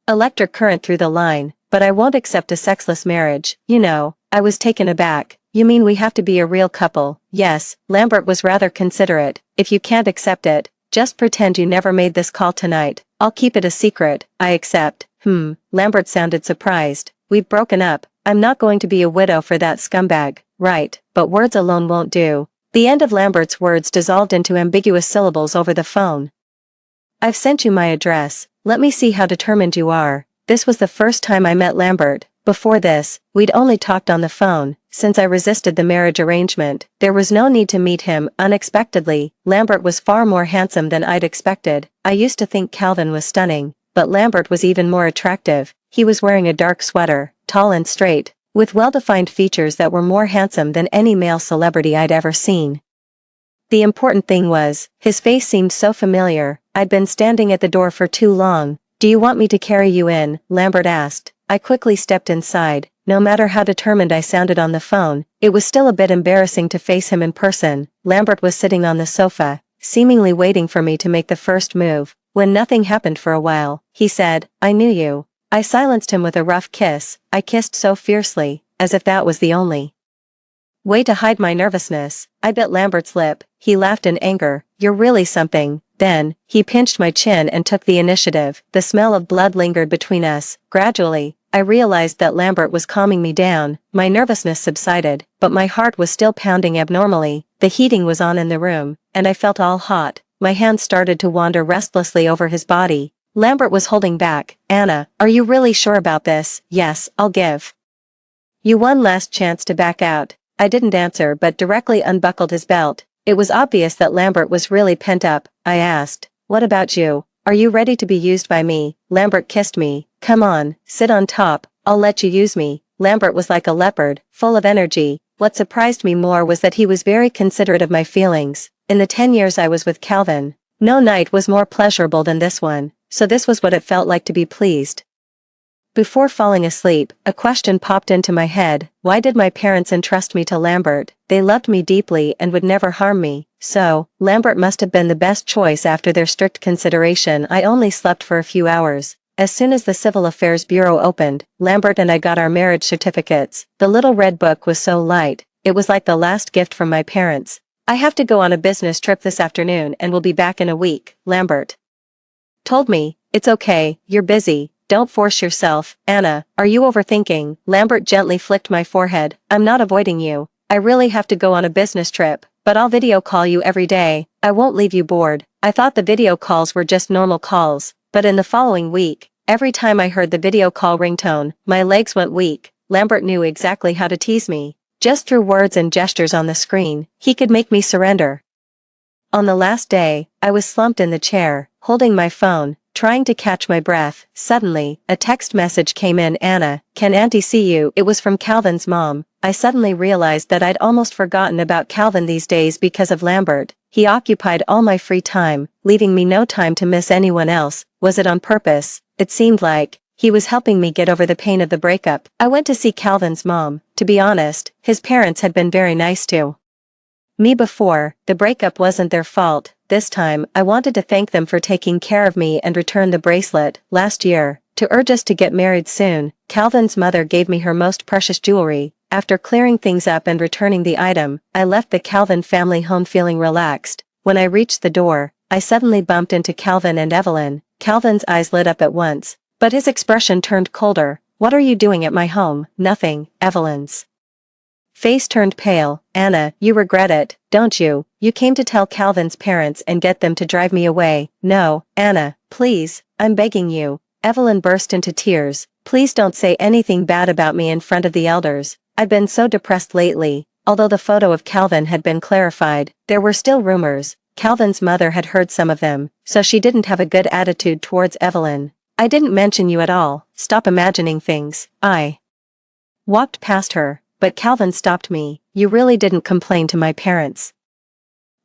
A: electric current through the line. But I won't accept a sexless marriage. You know, I was taken aback. You mean we have to be a real couple? Yes, Lambert was rather considerate. If you can't accept it, just pretend you never made this call tonight. I'll keep it a secret. I accept. Lambert sounded surprised. We've broken up. I'm not going to be a widow for that scumbag. Right, but words alone won't do. The end of Lambert's words dissolved into ambiguous syllables over the phone. I've sent you my address. Let me see how determined you are. This was the first time I met Lambert. Before this, we'd only talked on the phone. Since I resisted the marriage arrangement, there was no need to meet him. Unexpectedly, Lambert was far more handsome than I'd expected. I used to think Calvin was stunning, but Lambert was even more attractive. He was wearing a dark sweater, tall and straight, with well-defined features that were more handsome than any male celebrity I'd ever seen. The important thing was, his face seemed so familiar. I'd been standing at the door for too long. Do you want me to carry you in? Lambert asked. I quickly stepped inside. No matter how determined I sounded on the phone, it was still a bit embarrassing to face him in person. Lambert was sitting on the sofa, seemingly waiting for me to make the first move. When nothing happened for a while, he said, I knew you. I silenced him with a rough kiss. I kissed so fiercely, as if that was the only way to hide my nervousness. I bit Lambert's lip. He laughed in anger. You're really something. Then, he pinched my chin and took the initiative. The smell of blood lingered between us. Gradually, I realized that Lambert was calming me down, my nervousness subsided, but my heart was still pounding abnormally. The heating was on in the room, and I felt all hot. My hands started to wander restlessly over his body. Lambert was holding back. Anna, are you really sure about this? Yes, I'll give you one last chance to back out. I didn't answer but directly unbuckled his belt. It was obvious that Lambert was really pent up. I asked, what about you? Are you ready to be used by me? Lambert kissed me. Come on, sit on top, I'll let you use me. Lambert was like a leopard, full of energy. What surprised me more was that he was very considerate of my feelings. In the 10 years I was with Calvin, no night was more pleasurable than this one, so this was what it felt like to be pleased. Before falling asleep, a question popped into my head. Why did my parents entrust me to Lambert? They loved me deeply and would never harm me. So, Lambert must have been the best choice after their strict consideration. I only slept for a few hours. As soon as the Civil Affairs Bureau opened, Lambert and I got our marriage certificates. The little red book was so light, it was like the last gift from my parents. I have to go on a business trip this afternoon and will be back in a week, Lambert told me. It's okay, you're busy. Don't force yourself. Anna, are you overthinking? Lambert gently flicked my forehead. I'm not avoiding you. I really have to go on a business trip, but I'll video call you every day. I won't leave you bored. I thought the video calls were just normal calls, but in the following week, every time I heard the video call ringtone, my legs went weak. Lambert knew exactly how to tease me. Just through words and gestures on the screen, he could make me surrender. On the last day, I was slumped in the chair, holding my phone, trying to catch my breath. Suddenly, a text message came in. Anna, can Auntie see you? It was from Calvin's mom. I suddenly realized that I'd almost forgotten about Calvin these days because of Lambert. He occupied all my free time, leaving me no time to miss anyone else. Was it on purpose? It seemed like he was helping me get over the pain of the breakup. I went to see Calvin's mom. To be honest, his parents had been very nice to me before. The breakup wasn't their fault. This time, I wanted to thank them for taking care of me and return the bracelet. Last year, to urge us to get married soon, Calvin's mother gave me her most precious jewelry. After clearing things up and returning the item, I left the Calvin family home feeling relaxed. When I reached the door, I suddenly bumped into Calvin and Evelyn. Calvin's eyes lit up at once, but his expression turned colder. What are you doing at my home? Nothing. Evelyn's face turned pale. Anna, you regret it, don't you? You came to tell Calvin's parents and get them to drive me away. No, Anna, please, I'm begging you. Evelyn burst into tears. Please don't say anything bad about me in front of the elders. I've been so depressed lately. Although the photo of Calvin had been clarified, there were still rumors. Calvin's mother had heard some of them, so she didn't have a good attitude towards Evelyn. I didn't mention you at all. Stop imagining things. I walked past her, but Calvin stopped me. You really didn't complain to my parents.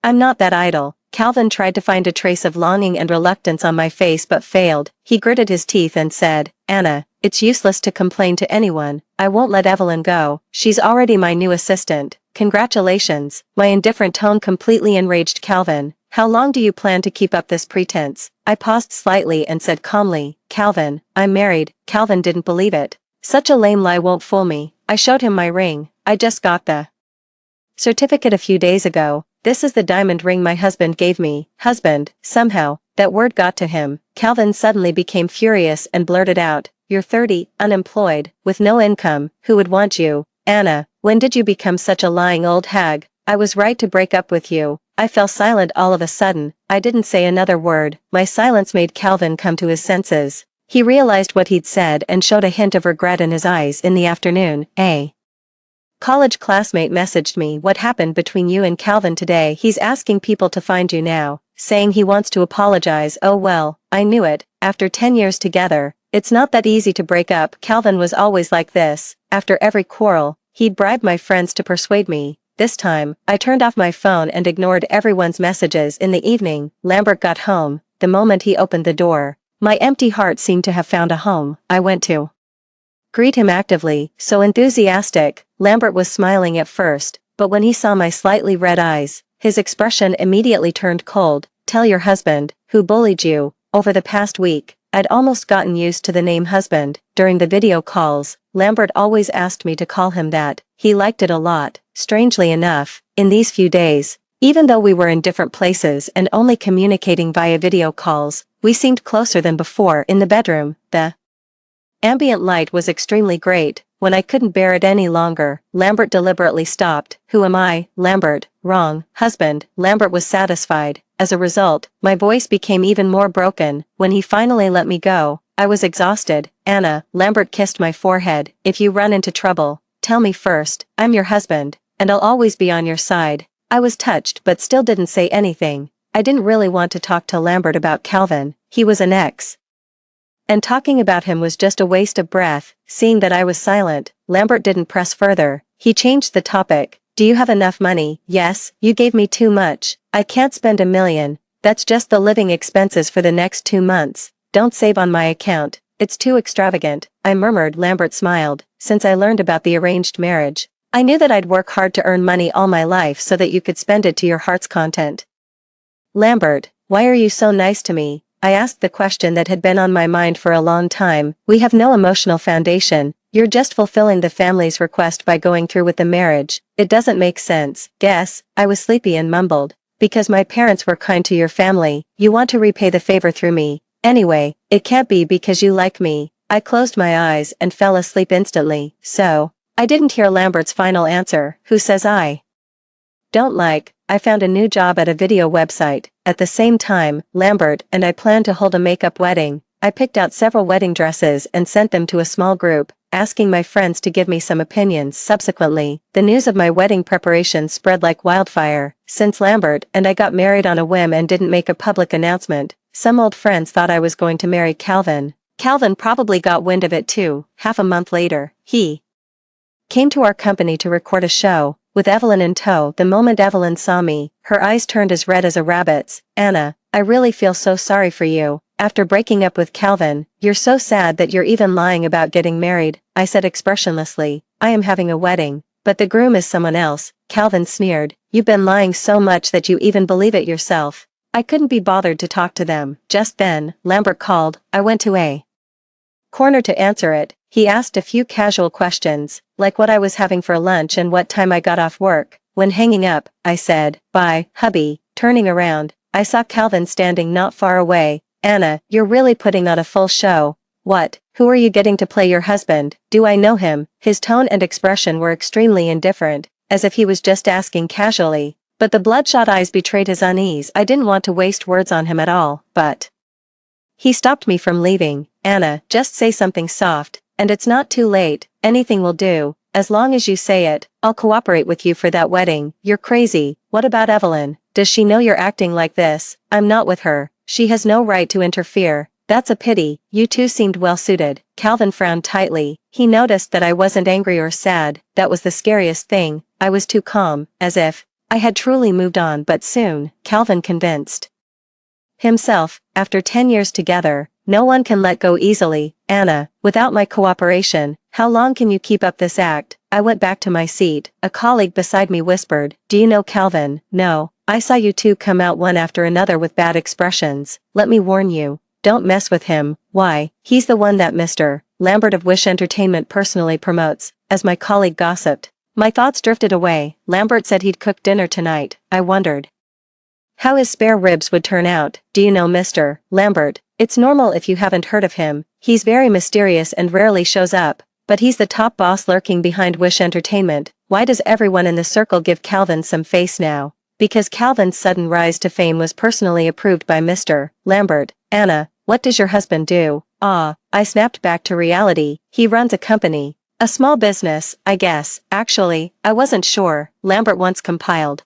A: I'm not that idle. Calvin tried to find a trace of longing and reluctance on my face but failed. He gritted his teeth and said, Anna, it's useless to complain to anyone. I won't let Evelyn go. She's already my new assistant. Congratulations. My indifferent tone completely enraged Calvin. How long do you plan to keep up this pretense? I paused slightly and said calmly, Calvin, I'm married. Calvin didn't believe it. Such a lame lie won't fool me. I showed him my ring. I just got the certificate a few days ago. This is the diamond ring my husband gave me. Husband, somehow, that word got to him. Calvin suddenly became furious and blurted out, You're 30, unemployed, with no income, who would want you? Anna, when did you become such a lying old hag? I was right to break up with you. I fell silent all of a sudden. I didn't say another word. My silence made Calvin come to his senses. He realized what he'd said and showed a hint of regret in his eyes. In the afternoon, a college classmate messaged me, what happened between you and Calvin today? He's asking people to find you now, saying he wants to apologize. Oh well, I knew it. After 10 years together, it's not that easy to break up. Calvin was always like this. After every quarrel, he'd bribe my friends to persuade me. This time, I turned off my phone and ignored everyone's messages. In the evening, Lambert got home. The moment he opened the door, my empty heart seemed to have found a home. I went to greet him actively, so enthusiastic. Lambert was smiling at first, but when he saw my slightly red eyes, his expression immediately turned cold. Tell your husband, who bullied you, over the past week. I'd almost gotten used to the name husband. During the video calls, Lambert always asked me to call him that. He liked it a lot. Strangely enough, in these few days, even though we were in different places and only communicating via video calls, we seemed closer than before. In the bedroom, the Ambient light was extremely great. When I couldn't bear it any longer, Lambert deliberately stopped. Who am I, Lambert? Wrong, husband. Lambert was satisfied. As a result, my voice became even more broken. When he finally let me go, I was exhausted. Anna, Lambert kissed my forehead. If you run into trouble, tell me first. I'm your husband, and I'll always be on your side. I was touched but still didn't say anything. I didn't really want to talk to Lambert about Calvin. He was an ex. And talking about him was just a waste of breath. Seeing that I was silent, Lambert didn't press further. He changed the topic. Do you have enough money? Yes, you gave me too much. I can't spend $1 million. That's just the living expenses for the next 2 months. Don't save on my account. It's too extravagant, I murmured. Lambert smiled. Since I learned about the arranged marriage, I knew that I'd work hard to earn money all my life so that you could spend it to your heart's content. Lambert, why are you so nice to me? I asked the question that had been on my mind for a long time. We have no emotional foundation. You're just fulfilling the family's request by going through with the marriage. It doesn't make sense. Guess. I was sleepy and mumbled. Because my parents were kind to your family, you want to repay the favor through me. Anyway, it can't be because you like me. I closed my eyes and fell asleep instantly. So, I didn't hear Lambert's final answer. Who says I don't like? I found a new job at a video website. At the same time, Lambert and I planned to hold a makeup wedding. I picked out several wedding dresses and sent them to a small group, asking my friends to give me some opinions. Subsequently, the news of my wedding preparations spread like wildfire. Since Lambert and I got married on a whim and didn't make a public announcement, some old friends thought I was going to marry Calvin. Calvin probably got wind of it too. Half a month later, he came to our company to record a show, with Evelyn in tow. The moment Evelyn saw me, her eyes turned as red as a rabbit's. Anna, I really feel so sorry for you. After breaking up with Calvin, you're so sad that you're even lying about getting married, I said expressionlessly. I am having a wedding, but the groom is someone else. Calvin sneered. You've been lying so much that you even believe it yourself. I couldn't be bothered to talk to them. Just then, Lambert called. I went to a corner to answer it. He asked a few casual questions, like what I was having for lunch and what time I got off work. When hanging up, I said, "Bye, hubby." Turning around, I saw Calvin standing not far away. Anna, you're really putting on a full show. What? Who are you getting to play your husband? Do I know him? His tone and expression were extremely indifferent, as if he was just asking casually. But the bloodshot eyes betrayed his unease. I didn't want to waste words on him at all, but he stopped me from leaving. Anna, just say something soft. And it's not too late. Anything will do. As long as you say it, I'll cooperate with you for that wedding. You're crazy. What about Evelyn? Does she know you're acting like this? I'm not with her. She has no right to interfere. That's a pity. You two seemed well suited. Calvin frowned tightly. He noticed that I wasn't angry or sad. That was the scariest thing. I was too calm, as if I had truly moved on. But soon, Calvin convinced himself. After 10 years together, no one can let go easily. Anna, without my cooperation, how long can you keep up this act? I went back to my seat. A colleague beside me whispered, "Do you know Calvin?" "No. I saw you two come out one after another with bad expressions. Let me warn you, don't mess with him." "Why?" "He's the one that Mr. Lambert of Wish Entertainment personally promotes," as my colleague gossiped. My thoughts drifted away. Lambert said he'd cook dinner tonight. I wondered how his spare ribs would turn out. "Do you know Mr. Lambert?" "It's normal if you haven't heard of him. He's very mysterious and rarely shows up, but he's the top boss lurking behind Wish Entertainment." Why does everyone in the circle give Calvin some face now? Because Calvin's sudden rise to fame was personally approved by Mr. Lambert. Anna, what does your husband do? I snapped back to reality. He runs a company. A small business, I guess. Actually, I wasn't sure. Lambert once compiled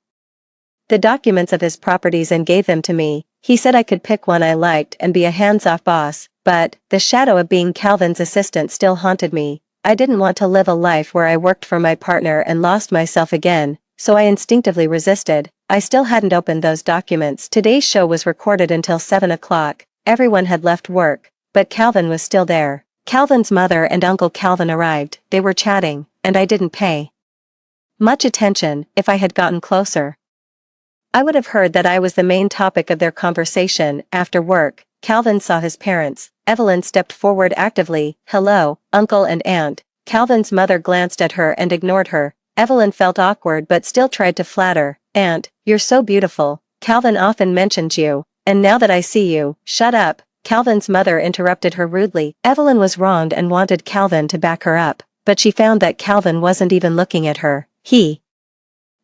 A: the documents of his properties and gave them to me. He said I could pick one I liked and be a hands-off boss, but the shadow of being Calvin's assistant still haunted me. I didn't want to live a life where I worked for my partner and lost myself again, so I instinctively resisted. I still hadn't opened those documents. Today's show was recorded until 7 o'clock. Everyone had left work, but Calvin was still there. Calvin's mother and Uncle Calvin arrived. They were chatting, and I didn't pay much attention. If I had gotten closer, I would have heard that I was the main topic of their conversation. After work, Calvin saw his parents. Evelyn stepped forward actively. "Hello, Uncle and Aunt." Calvin's mother glanced at her and ignored her. Evelyn felt awkward but still tried to flatter. "Aunt, you're so beautiful. Calvin often mentions you, and now that I see you." "Shut up." Calvin's mother interrupted her rudely. Evelyn was wronged and wanted Calvin to back her up, but she found that Calvin wasn't even looking at her. He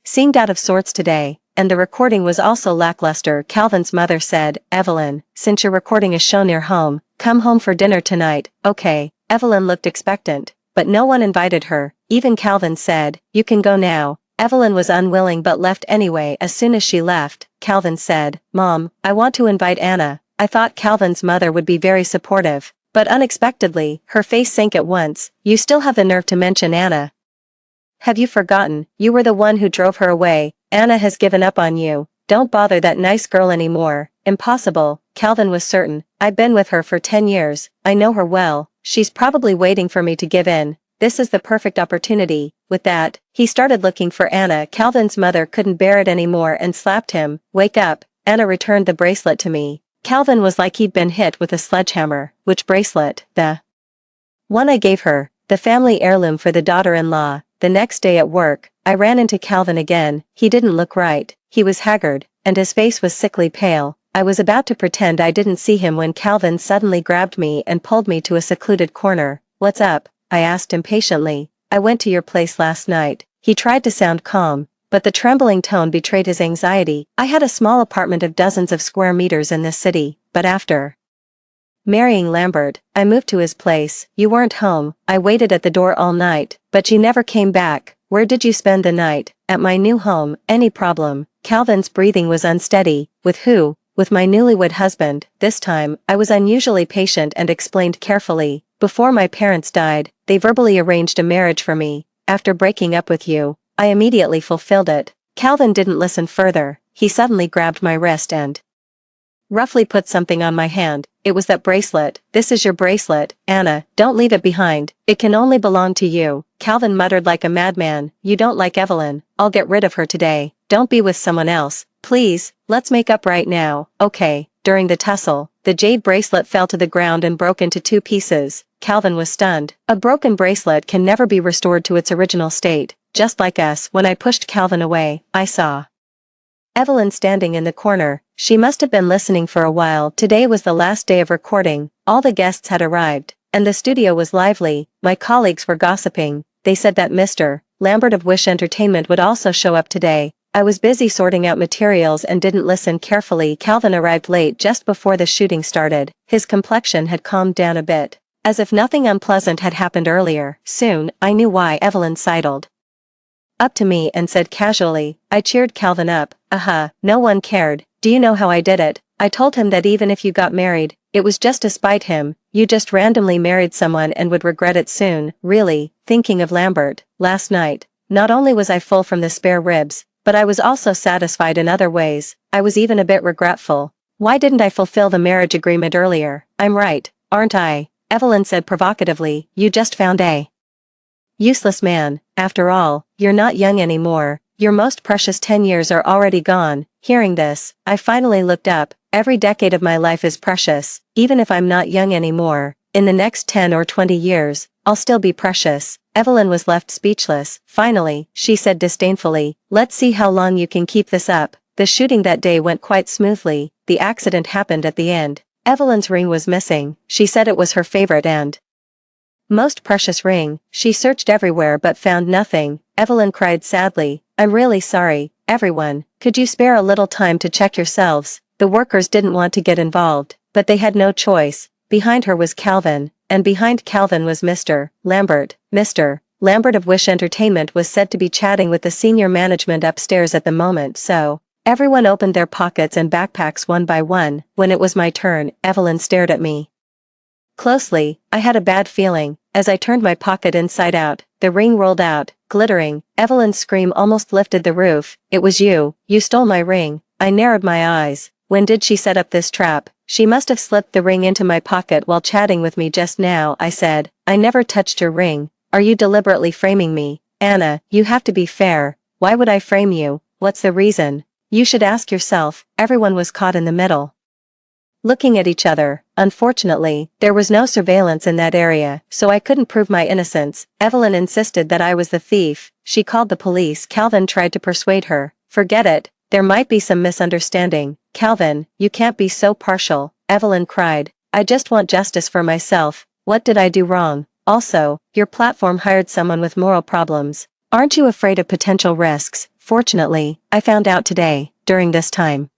A: seemed out of sorts today, and the recording was also lackluster. Calvin's mother said, Evelyn, since your recording is shown near home, come home for dinner tonight, okay? Evelyn looked expectant, but no one invited her. Even Calvin said, you can go now. Evelyn was unwilling but left anyway. As soon as she left, Calvin said, Mom, I want to invite Anna. I thought Calvin's mother would be very supportive, but unexpectedly, her face sank at once. You still have the nerve to mention Anna. Have you forgotten? You were the one who drove her away. Anna has given up on you. Don't bother that nice girl anymore. Impossible, Calvin was certain. I've been with her for 10 years. I know her well. She's probably waiting for me to give in. This is the perfect opportunity. With that, he started looking for Anna. Calvin's mother couldn't bear it anymore and slapped him. Wake up. Anna returned the bracelet to me. Calvin was like he'd been hit with a sledgehammer. Which bracelet? The one I gave her. The family heirloom for the daughter-in-law. The next day at work, I ran into Calvin again. He didn't look right. He was haggard, and his face was sickly pale. I was about to pretend I didn't see him when Calvin suddenly grabbed me and pulled me to a secluded corner. What's up? I asked impatiently. I went to your place last night. He tried to sound calm, but the trembling tone betrayed his anxiety. I had a small apartment of dozens of square meters in this city, but after marrying Lambert, I moved to his place. You weren't home. I waited at the door all night, but you never came back. Where did you spend the night? At my new home. Any problem? Calvin's breathing was unsteady. With who? With my newlywed husband. This time, I was unusually patient and explained carefully. Before my parents died, they verbally arranged a marriage for me. After breaking up with you, I immediately fulfilled it. Calvin didn't listen further. He suddenly grabbed my wrist and roughly put something on my hand. It was that bracelet. This is your bracelet, Anna. Don't leave it behind. It can only belong to you. Calvin muttered like a madman. You don't like Evelyn. I'll get rid of her today. Don't be with someone else. Please, let's make up right now. Okay. During the tussle, the jade bracelet fell to the ground and broke into 2 pieces. Calvin was stunned. A broken bracelet can never be restored to its original state. Just like us. When I pushed Calvin away, I saw Evelyn standing in the corner. She must have been listening for a while. Today was the last day of recording. All the guests had arrived, and the studio was lively. My colleagues were gossiping. They said that Mr. Lambert of Wish Entertainment would also show up today. I was busy sorting out materials and didn't listen carefully. Calvin arrived late just before the shooting started. His complexion had calmed down a bit, as if nothing unpleasant had happened earlier. Soon, I knew why. Evelyn sidled up to me and said casually. I cheered Calvin up. No one cared. Do you know how I did it? I told him that even if you got married, it was just to spite him. You just randomly married someone and would regret it soon. Really, thinking of Lambert, last night, not only was I full from the spare ribs, but I was also satisfied in other ways. I was even a bit regretful. Why didn't I fulfill the marriage agreement earlier? I'm right, aren't I? Evelyn said provocatively. You just found a useless man. After all, you're not young anymore. Your most precious 10 years are already gone. Hearing this, I finally looked up. Every decade of my life is precious. Even if I'm not young anymore, in the next 10 or 20 years, I'll still be precious. Evelyn was left speechless. Finally, she said disdainfully, let's see how long you can keep this up. The shooting that day went quite smoothly. The accident happened at the end. Evelyn's ring was missing. She said it was her favorite and most precious ring. She searched everywhere but found nothing. Evelyn cried sadly. I'm really sorry, everyone. Could you spare a little time to check yourselves? The workers didn't want to get involved, but they had no choice. Behind her was Calvin, and behind Calvin was Mr. Lambert. Mr. Lambert of Wish Entertainment was said to be chatting with the senior management upstairs at the moment, so everyone opened their pockets and backpacks one by one. When it was my turn, Evelyn stared at me closely. I had a bad feeling. As I turned my pocket inside out, the ring rolled out, glittering. Evelyn's scream almost lifted the roof. It was you. You stole my ring. I narrowed my eyes. When did she set up this trap? She must have slipped the ring into my pocket while chatting with me just now, I said. I never touched your ring. Are you deliberately framing me? Anna, you have to be fair. Why would I frame you? What's the reason? You should ask yourself. Everyone was caught in the middle, looking at each other. Unfortunately, there was no surveillance in that area, so I couldn't prove my innocence. Evelyn insisted that I was the thief. She called the police. Calvin tried to persuade her. Forget it. There might be some misunderstanding. Calvin, you can't be so partial, Evelyn cried. I just want justice for myself. What did I do wrong? Also, your platform hired someone with moral problems. Aren't you afraid of potential risks? Fortunately, I found out today, during this time.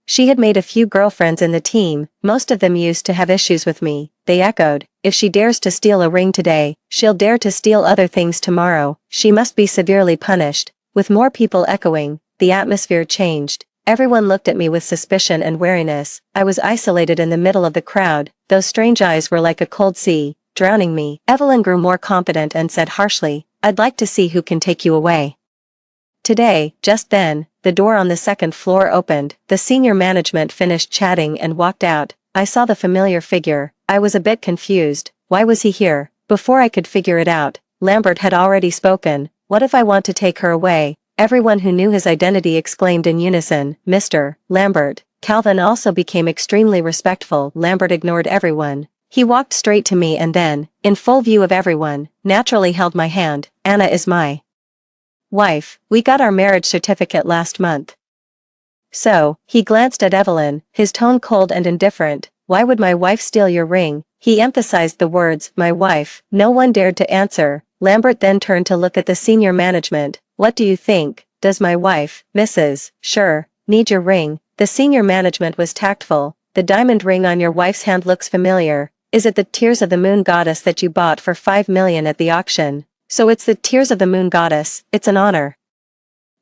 A: She had made a few girlfriends in the team, most of them used to have issues with me. They echoed, if she dares to steal a ring today, she'll dare to steal other things tomorrow. She must be severely punished. With more people echoing, the atmosphere changed. Everyone looked at me with suspicion and wariness. I was isolated in the middle of the crowd. Those strange eyes were like a cold sea, drowning me. Evelyn grew more confident and said harshly, I'd like to see who can take you away. Today, just then, the door on the second floor opened. The senior management finished chatting and walked out. I saw the familiar figure. I was a bit confused. Why was he here? Before I could figure it out, Lambert had already spoken. What if I want to take her away? Everyone who knew his identity exclaimed in unison, Mr. Lambert. Calvin also became extremely respectful. Lambert ignored everyone. He walked straight to me and then, in full view of everyone, naturally held my hand. Anna is my wife. We got our marriage certificate last month. So, he glanced at Evelyn, his tone cold and indifferent. Why would my wife steal your ring? He emphasized the words, my wife. No one dared to answer. Lambert then turned to look at the senior management. What do you think? Does my wife, Mrs. Sure, need your ring? The senior management was tactful. The diamond ring on your wife's hand looks familiar. Is it the Tears of the Moon Goddess that you bought for $5 million at the auction? So it's the Tears of the Moon Goddess. It's an honor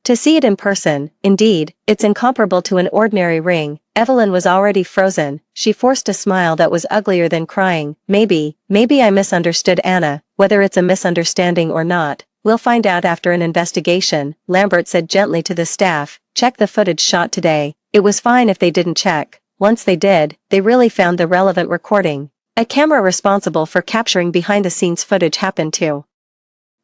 A: to see it in person. Indeed, it's incomparable to an ordinary ring. Evelyn was already frozen. She forced a smile that was uglier than crying. Maybe I misunderstood Anna. Whether it's a misunderstanding or not, we'll find out after an investigation. Lambert said gently to the staff, check the footage shot today. It was fine if they didn't check. Once they did, they really found the relevant recording. A camera responsible for capturing behind-the-scenes footage happened to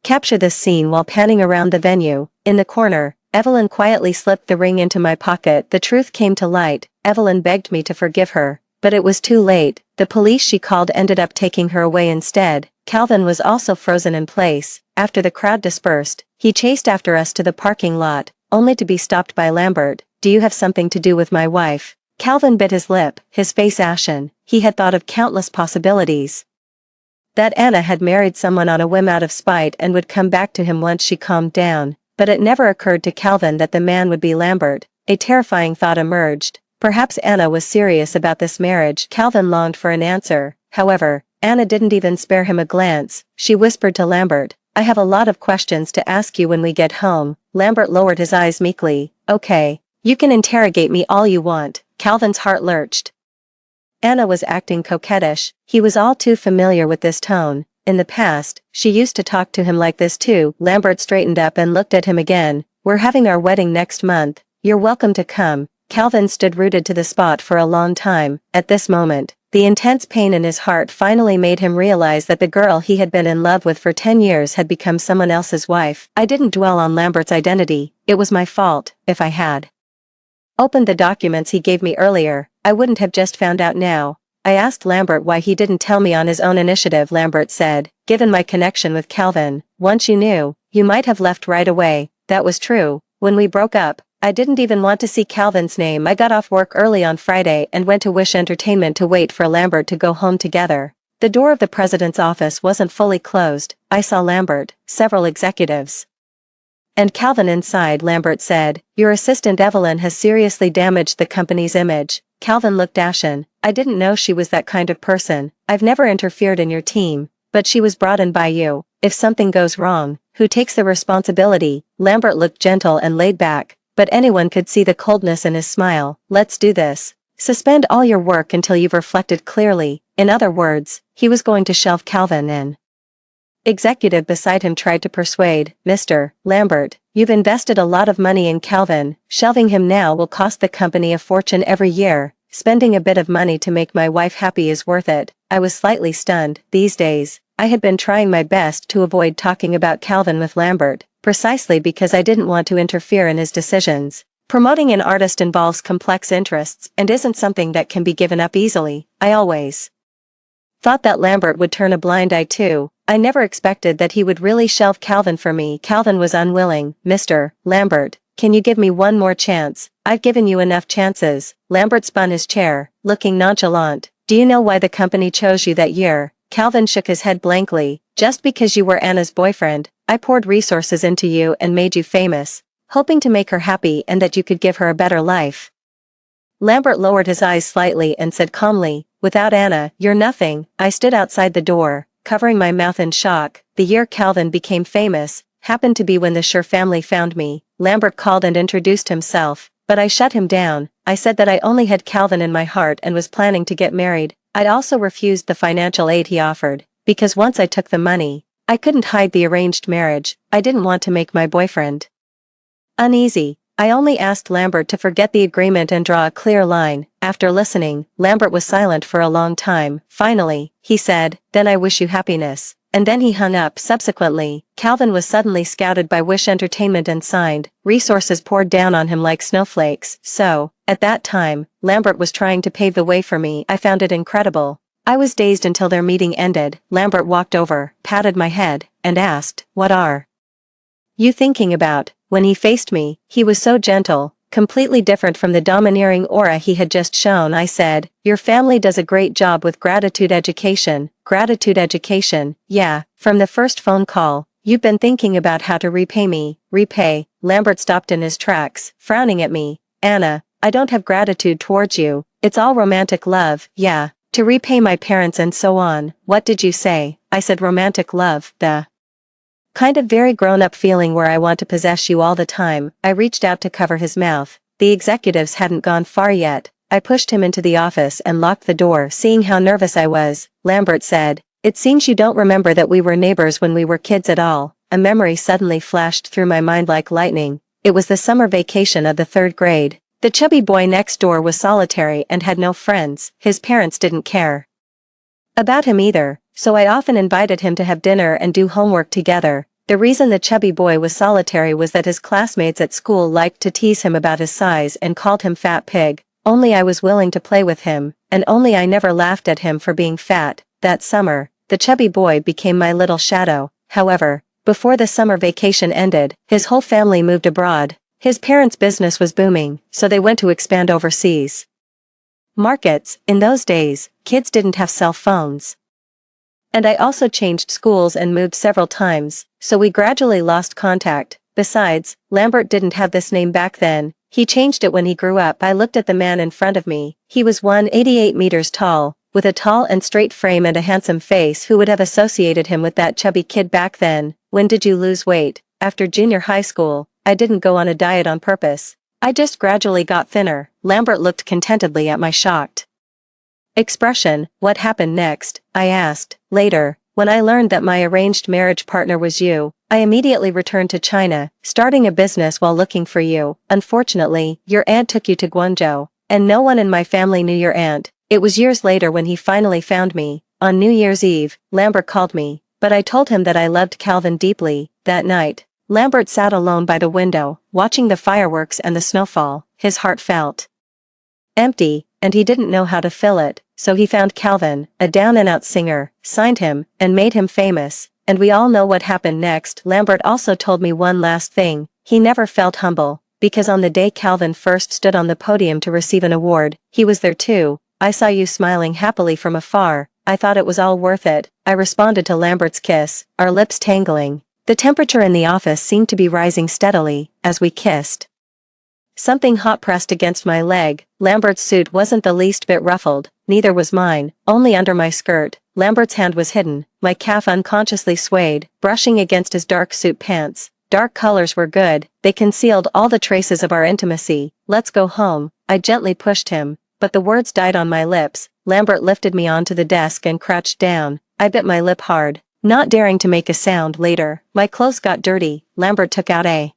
A: capture this scene while panning around the venue. In the corner, Evelyn quietly slipped the ring into my pocket. The truth came to light. Evelyn begged me to forgive her, but it was too late. The police she called ended up taking her away instead. Calvin was also frozen in place. After the crowd dispersed, he chased after us to the parking lot, only to be stopped by Lambert. Do you have something to do with my wife? Calvin bit his lip, his face ashen. He had thought of countless possibilities. That Anna had married someone on a whim out of spite and would come back to him once she calmed down, but it never occurred to Calvin that the man would be Lambert. A terrifying thought emerged. Perhaps Anna was serious about this marriage. Calvin longed for an answer. However, Anna didn't even spare him a glance. She whispered to Lambert, I have a lot of questions to ask you when we get home. Lambert lowered his eyes meekly. Okay, you can interrogate me all you want. Calvin's heart lurched. Anna was acting coquettish. He was all too familiar with this tone. In the past, she used to talk to him like this too. Lambert straightened up and looked at him again. We're having our wedding next month. You're welcome to come. Calvin stood rooted to the spot for a long time. At this moment, the intense pain in his heart finally made him realize that the girl he had been in love with for 10 years had become someone else's wife. I didn't dwell on Lambert's identity. It was my fault. If I had opened the documents he gave me earlier, I wouldn't have just found out now. I asked Lambert why he didn't tell me on his own initiative. Lambert said, given my connection with Calvin, once you knew, you might have left right away. That was true. When we broke up, I didn't even want to see Calvin's name. I got off work early on Friday and went to Wish Entertainment to wait for Lambert to go home together. The door of the president's office wasn't fully closed. I saw Lambert, several executives, and Calvin inside. Lambert said, your assistant Evelyn has seriously damaged the company's image. Calvin looked ashen. I didn't know she was that kind of person. I've never interfered in your team, but she was brought in by you. If something goes wrong, who takes the responsibility? Lambert looked gentle and laid back, but anyone could see the coldness in his smile. Let's do this. Suspend all your work until you've reflected clearly. In other words, he was going to shelve Calvin. An executive beside him tried to persuade, Mr. Lambert, you've invested a lot of money in Calvin. Shelving him now will cost the company a fortune every year. Spending a bit of money to make my wife happy is worth it. I was slightly stunned. These days, I had been trying my best to avoid talking about Calvin with Lambert, precisely because I didn't want to interfere in his decisions. Promoting an artist involves complex interests and isn't something that can be given up easily. I always thought that Lambert would turn a blind eye too. I never expected that he would really shelve Calvin for me. Calvin was unwilling. Mr. Lambert, can you give me one more chance? I've given you enough chances. Lambert spun his chair, looking nonchalant. Do you know why the company chose you that year? Calvin shook his head blankly. Just because you were Anna's boyfriend. I poured resources into you and made you famous, hoping to make her happy and that you could give her a better life. Lambert lowered his eyes slightly and said calmly, without Anna, you're nothing. I stood outside the door, covering my mouth in shock. The year Calvin became famous happened to be when the Schur family found me. Lambert called and introduced himself, but I shut him down. I said that I only had Calvin in my heart and was planning to get married. I'd also refused the financial aid he offered, because once I took the money, I couldn't hide the arranged marriage. I didn't want to make my boyfriend uneasy. I only asked Lambert to forget the agreement and draw a clear line. After listening, Lambert was silent for a long time. Finally, he said, then I wish you happiness. And then he hung up. Subsequently, Calvin was suddenly scouted by Wish Entertainment and signed. Resources poured down on him like snowflakes. So, at that time, Lambert was trying to pave the way for me. I found it incredible. I was dazed until their meeting ended. Lambert walked over, patted my head, and asked, what are you thinking about? When he faced me, he was so gentle, completely different from the domineering aura he had just shown. I said, your family does a great job with gratitude education. Gratitude education, yeah, from the first phone call, you've been thinking about how to repay me. Repay? Lambert stopped in his tracks, frowning at me. Anna, I don't have gratitude towards you. It's all romantic love, yeah, to repay my parents and so on. What did you say? I said romantic love, the kind of very grown-up feeling where I want to possess you all the time. I reached out to cover his mouth. The executives hadn't gone far yet. I pushed him into the office and locked the door. Seeing how nervous I was, Lambert said, it seems you don't remember that we were neighbors when we were kids at all. A memory suddenly flashed through my mind like lightning. It was the summer vacation of the 3rd grade. The chubby boy next door was solitary and had no friends. His parents didn't care about him either, so I often invited him to have dinner and do homework together. The reason the chubby boy was solitary was that his classmates at school liked to tease him about his size and called him Fat Pig. Only I was willing to play with him, and only I never laughed at him for being fat. That summer, the chubby boy became my little shadow. However, before the summer vacation ended, his whole family moved abroad. His parents' business was booming, so they went to expand overseas markets. In those days, kids didn't have cell phones. And I also changed schools and moved several times, so we gradually lost contact. Besides, Lambert didn't have this name back then. He changed it when he grew up. I looked at the man in front of me. He was 188 meters tall, with a tall and straight frame and a handsome face. Who would have associated him with that chubby kid back then? When did you lose weight? After junior high school. I didn't go on a diet on purpose. I just gradually got thinner. Lambert looked contentedly at my shocked expression. What happened next? I asked. Later, when I learned that my arranged marriage partner was you, I immediately returned to China, starting a business while looking for you. Unfortunately, your aunt took you to Guangzhou, and no one in my family knew your aunt. It was years later when he finally found me. On New Year's Eve, Lambert called me, but I told him that I loved Calvin deeply. That night, Lambert sat alone by the window, watching the fireworks and the snowfall. His heart felt empty, and he didn't know how to fill it, so he found Calvin, a down-and-out singer, signed him, and made him famous. And we all know what happened next. Lambert also told me one last thing. He never felt humble, because on the day Calvin first stood on the podium to receive an award, he was there too. I saw you smiling happily from afar. I thought it was all worth it. I responded to Lambert's kiss, our lips tangling. The temperature in the office seemed to be rising steadily, as we kissed. Something hot pressed against my leg. Lambert's suit wasn't the least bit ruffled, neither was mine, only under my skirt. Lambert's hand was hidden, my calf unconsciously swayed, brushing against his dark suit pants. Dark colors were good, they concealed all the traces of our intimacy. Let's go home. I gently pushed him, but the words died on my lips. Lambert lifted me onto the desk and crouched down. I bit my lip hard, not daring to make a sound. Later, my clothes got dirty. Lambert took out a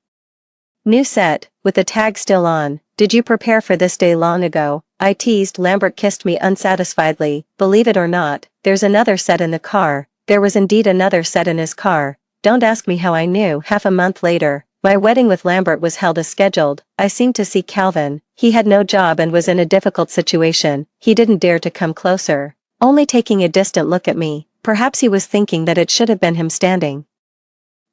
A: new set, with the tag still on. Did you prepare for this day long ago? I teased. Lambert kissed me unsatisfiedly. Believe it or not, there's another set in the car. There was indeed another set in his car. Don't ask me how I knew. Half a month later, my wedding with Lambert was held as scheduled. I seemed to see Calvin. He had no job and was in a difficult situation. He didn't dare to come closer, only taking a distant look at me. Perhaps he was thinking that it should have been him standing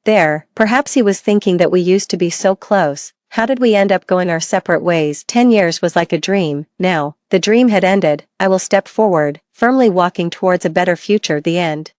A: there. Perhaps he was thinking that we used to be so close. How did we end up going our separate ways? 10 years was like a dream. Now, the dream had ended. I will step forward, firmly walking towards a better future. The end.